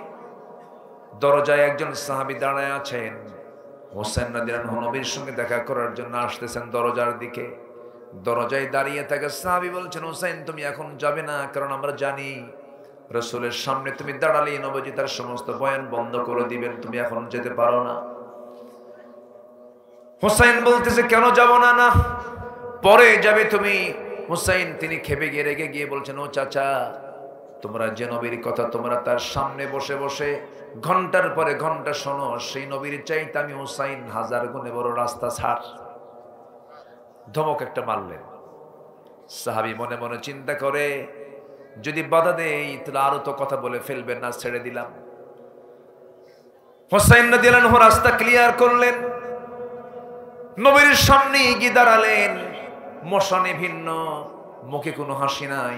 দরজায় একজন সাহাবী দাঁড়ায় আছেন। হোসেন রাদিয়াল্লাহু আনহু নবীর সঙ্গে দেখা করার জন্য আসতেছেন দরজার দিকে। দরজায় দাঁড়িয়ে থাকা সাহাবী বলছেন, হোসেন তুমি এখন যাবে না, কারণ আমরা জানি রাসূলের সামনে তুমি দাঁড়ালেই নবীজি তার সমস্ত বয়ান বন্ধ করে দিবেন, তুমি এখন যেতে পারো না। হোসেন বলতেছে, কেন যাব না? না, পরে যাবে তুমি। হোসেন তিনি খেপে গিয়ে রেগে গিয়ে বলছেন, ও চাচা, তোমরা যে নবীর কথা তোমরা তার সামনে বসে বসে ঘন্টার পরে ঘন্টা শোনো, সেই নবীর চাইতে আমি হোসাইন 1000 গুণে বড় রাস্তা ছাড়। ধমক একটা মারলেন। সাহাবী মনে মনে চিন্তা করে, যদি বাধা দেই তাহলে আরো তো কথা বলে ফেলবেন, না, ছেড়ে দিলাম। হোসাইন রাদিয়াল্লাহু আনহু রাস্তা ক্লিয়ার করলেন, নবীর সামনে গিয়ে দাঁড়ালেন। মশানে ভিন্ন, মুখে কোনো হাসি নাই,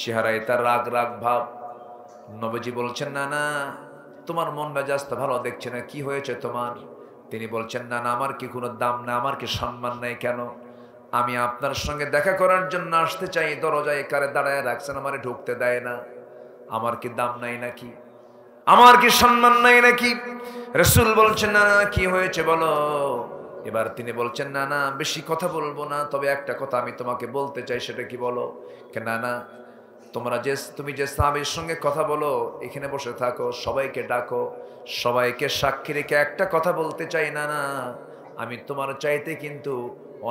চেহারায় তার রাগ রাগ ভাব। নবীজি বলছেন, না না, তোমার মন মেজাজ তো ভালো দেখছে না, কি হয়েছে তোমার? তিনি বলছেন, না না, আমার কি কোনো দাম না, আমার কি সম্মান নাই? কেন? আমি আপনার সঙ্গে দেখা করার জন্য আসতে চাই, দরজায় কারে দাঁড়ায় রাখছেন, আমারে ঢুকতে দেয় না। আমার কি দাম নাই নাকি? আমার কি সম্মান নাই নাকি? রাসূল বলছেন, না না, কি হয়েছে বলো। এবার তিনি বলছেন, না না, বেশি কথা বলবো না, তবে একটা কথা আমি তোমাকে বলতে চাই, সেটা কি বলো? না না, তুমি যে সাহাবীর সঙ্গে কথা বলো, এখানে বসে থাকো, সবাইকে ডাকো, সবাইকে সাক্ষী রেখে একটা কথা বলতে চাই। না না, আমি তোমার চাইতে কিন্তু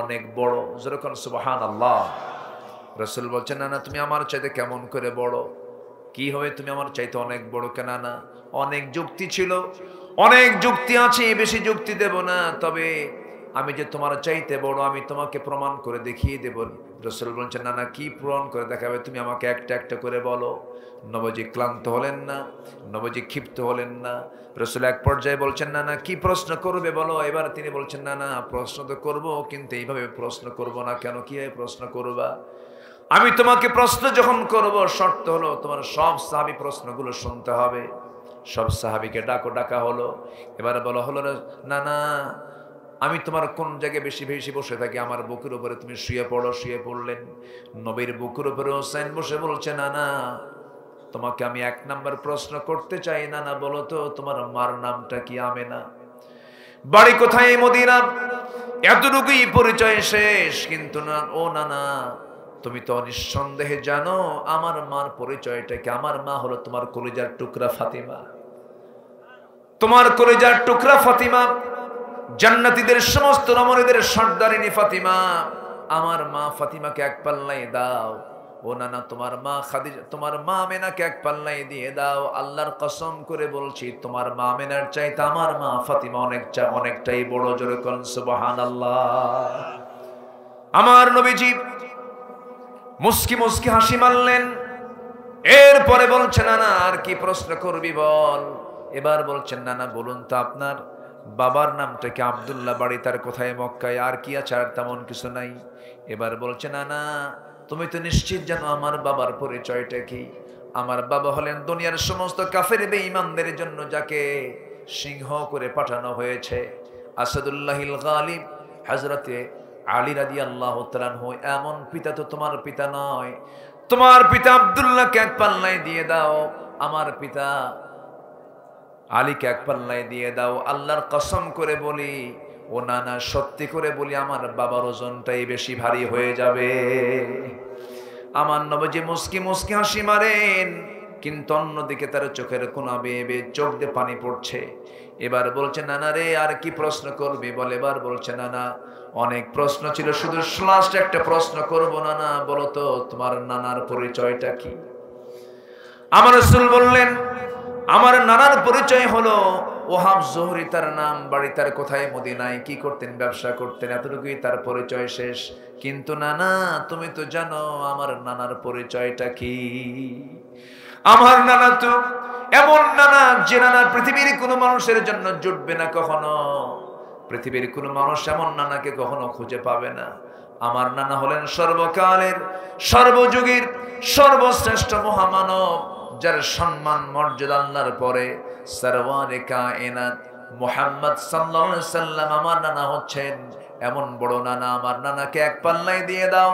অনেক বড়। যেরকম সুবহানাল্লাহ। রাসূল বলছেন, না না, তুমি আমার চাইতে কেমন করে বড়? কি হবে তুমি আমার চাইতে অনেক বড়? কেন? না, অনেক যুক্তি ছিল, অনেক যুক্তি আছে, বেশি যুক্তি দেব না, তবে আমি যে তোমার চাইতে বড় আমি তোমাকে প্রমাণ করে দেখিয়ে দেব। রাসূল বলছেন, না না, কি প্রমাণ করে দেখাবে? তুমি আমাকে একটা একটা করে বলো। নবীজি ক্লান্ত হলেন না, নবীজি ক্ষিপ্ত হলেন না। রাসূল এক পর্যায়ে বলছেন, না না, কি প্রশ্ন করবে বলো। এবার তিনি বলছেন, না না, প্রশ্ন তো করবো, কিন্তু এইভাবে প্রশ্ন করব না। কেন, কিভাবে প্রশ্ন করবা? আমি তোমাকে প্রশ্ন যখন করব, শর্ত হলো তোমার সব সাহাবী প্রশ্নগুলো শুনতে হবে। সব সাহাবীকে ডাকা হলো। এবার বলা হলো, না না, আমি তোমার কোন জায়গায় বেশি বেশি বসে থাকি, আমার বুকের উপরে তুমি শুয়ে পড়ো। শুয়ে পড়লেন। নবীর বুকের উপরে হোসেন বসে বলছে, না না, তোমাকে আমি 1 নাম্বার প্রশ্ন করতে চাই। না না, বলো তো তোমার মার নামটা কি? আমেনা। বাড়ি কোথায়? মদিনা। এতটুকুই পরিচয় শেষ। কিন্তু না, ও না না, তুমি তো নিঃসন্দেহে জানো আমার মার পরিচয়টা কি। আমার মা হলো তোমার কলিজার টুকরা ফাতিমা। তোমার কলিজার টুকরা ফাতিমা, জান্নাতীদের সমস্ত রমণীদের সর্দারিনী ফাতিমা। আমার মা ফাতিমাকে 1 পাল্লাই দাও। ও না না, তোমার মা খাদিজা, তোমার মা আমেনাকে 1 পাল্লাই দিয়ে দাও। আল্লাহর কসম করে বলছি, তোমার মা আমেনার চাইতে আমার মা ফাতিমা অনেকটাই বড়। জোরে কোন সুবহানাল্লাহ। আমার নবীজি মুস্কি মুস্কি হাসি মারলেন। এরপরে বলছেন, নানা আর কি প্রশ্ন করবি বল। এবার বলছেন, নানা বলুন তো আপনার বাবার নামটা কি আব্দুল্লাহ, বাড়ি তার কোথায়? মক্কায়। আর কি আছে? আর তেমন কিছু নাই। এবার বলছে, নানা তুমি তো নিশ্চিত জানো আমার বাবার পরিচয়টা কি? আমার বাবা হলেন দুনিয়ার সমস্ত কাফের বেঈমানদের জন্য যাকে সিংহ করে পাঠানো হয়েছে, আসাদুল্লাহিল গালিব হযরতে আলী রাদিয়াল্লাহু তাআলা আনহু। এমন পিতা তো তোমার পিতা নয়। তোমার পিতা আব্দুল্লাহকে এক পাল্লায় দিয়ে দাও, আমার পিতা আলীকে এক পাল্লায় দিয়ে দাও। আল্লাহর কসম করে বলি ও নানা, সত্যি করে বলি, আমার বাবার ওজনটাই বেশি ভারী হয়ে যাবে। আমার নবীজি মুস্কি মুস্কি হাসি মারেন, কিন্তু অন্যদিকে তার চোখের কোনা বেয়ে বেয়ে চোখ দিয়ে পানি পড়ছে। এবার বলছে, নানা রে আর কি প্রশ্ন করবি বল। এবার বলছে, নানা অনেক প্রশ্ন ছিল, শুধু লাস্ট একটা প্রশ্ন করব। নানা বলো তো তোমার নানার পরিচয়টা কি? আমার রাসূল বললেন, আমার নানার পরিচয় হলো ওহাব জোহরি তার নাম, বাড়ি তার কোথায়? মদিনায়। কি করতেন? ব্যবসা করতেন। এতটুকুই তার পরিচয় শেষ। কিন্তু নানা তুমি তো জানো আমার নানার পরিচয়টা কি? আমার নানা তো এমন নানা যে নানা পৃথিবীর কোনো মানুষের জন্য জুটবে না কখনো। পৃথিবীর কোনো মানুষ এমন নানাকে কখনো খুঁজে পাবে না। আমার নানা হলেন সর্বকালের সর্বযুগের সর্বশ্রেষ্ঠ মহামানব, যার সম্মান মর্যাদা আল্লাহর পরে সরওয়ারে কায়নাত মুহাম্মদ সাল্লাল্লাহু আলাইহি সাল্লাম। আমার নানা হচ্ছেন এমন বড় নানা। আমার নানাকে এক পাল্লায় দিয়ে দাও,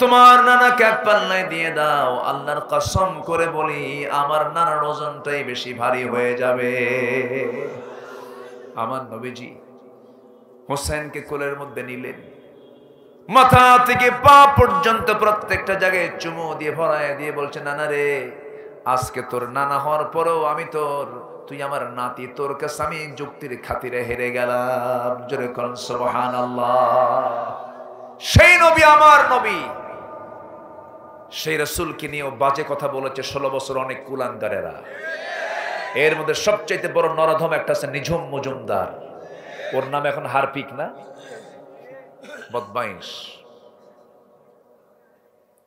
তোমার নানাকে এক পাল্লায় দিয়ে দাও। আল্লাহর কসম করে বলি আমার নানার ওজনটাই বেশি ভারী হয়ে যাবে। আমার নবীজি হোসেনকে কোলের মধ্যে নিলেন, মাথা থেকে পা পর্যন্ত প্রত্যেকটা জায়গায় চুমু দিয়ে ভরায় দিয়ে বলছে, নানা রে আজকে তোর নানা হওয়ার পরেও আমি তোর, তুই আমার নাতি, তোর কাছে আমি যুক্তির খাতিরে হেরে গেলাম। জোরে কোন সুবহানাল্লাহ। সেই নবী আমার নবী, সেই রাসূলকে নিয়েও বাজে কথা বলেছে 16 বছর অনেক কুলাঙ্গারেরা। এর মধ্যে সবচাইতে বড় নরধম একটা আছে নিঝুম মজুমদার। ওর নাম এখন হারপিক না, বদমাইশ।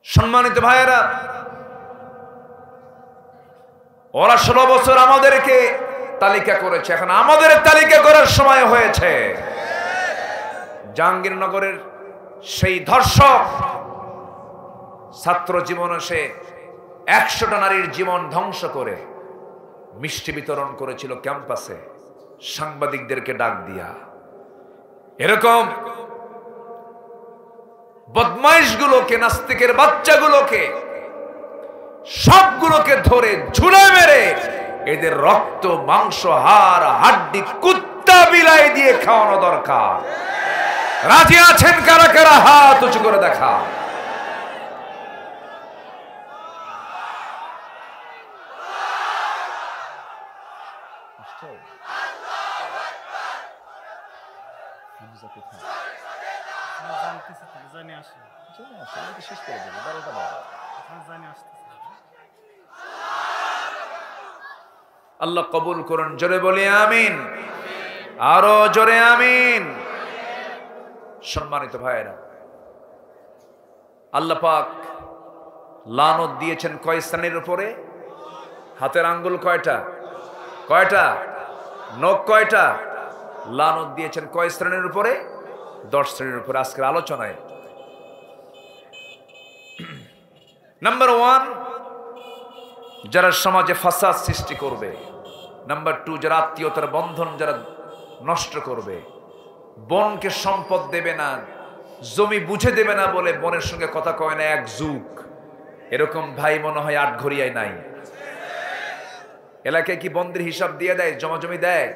সম্মানিত ভাইয়েরা, ওরা 16 বছর আমাদেরকে তালিকা করেছে, এখন আমাদের তালিকা করার সময় হয়েছে। জাহাঙ্গীরনগরের সেই ধর্ষক ছাত্র জীবনে সে 100টা নারীর জীবন ধ্বংস করে মিষ্টি বিতরণ করেছিল ক্যাম্পাসে সাংবাদিকদেরকে ডাক দিয়া। এরকম বদমাইশগুলোকে, নাস্তিকের বাচ্চাগুলোকে, সবগুলোকে ধরে ঝুলে মেরে এদের রক্ত, মাংস, হাড়, হাড্ডি কুত্তা বিলাই দিয়ে খাওয়ানো দরকার। রাজি আছেন কারা কারা? হাত উঁচু করে দেখা। আল্লাহ কবুল করুন। জোরে বলি আমিন, আরো জোরে আমিন। সম্মানিত ভাইয়েরা, আল্লাহ পাক লানত দিয়েছেন কয় শ্রেণীর উপরে? হাতের আঙ্গুল কয়টা? কয়টা? নখ কয়টা? লানত দিয়েছেন কয় শ্রেণীর উপরে? 10 শ্রেণীর উপরে। আজকের আলোচনায় নাম্বার 1, যারা সমাজে ফাসাদ সৃষ্টি করবে। নাম্বার 2, যারা আত্মীয়তার বন্ধন যারা নষ্ট করবে। বোনকে সম্পদ দেবে না, জমি বুঝে দেবে না বলে বোনের সঙ্গে কথা কয় না এক যুগ। এরকম ভাই মনে হয় 8 ঘরিয়ায় নাই। এলাকায় কি বন্ধের হিসাব দিয়ে দেয়? জমাজমি দেয়?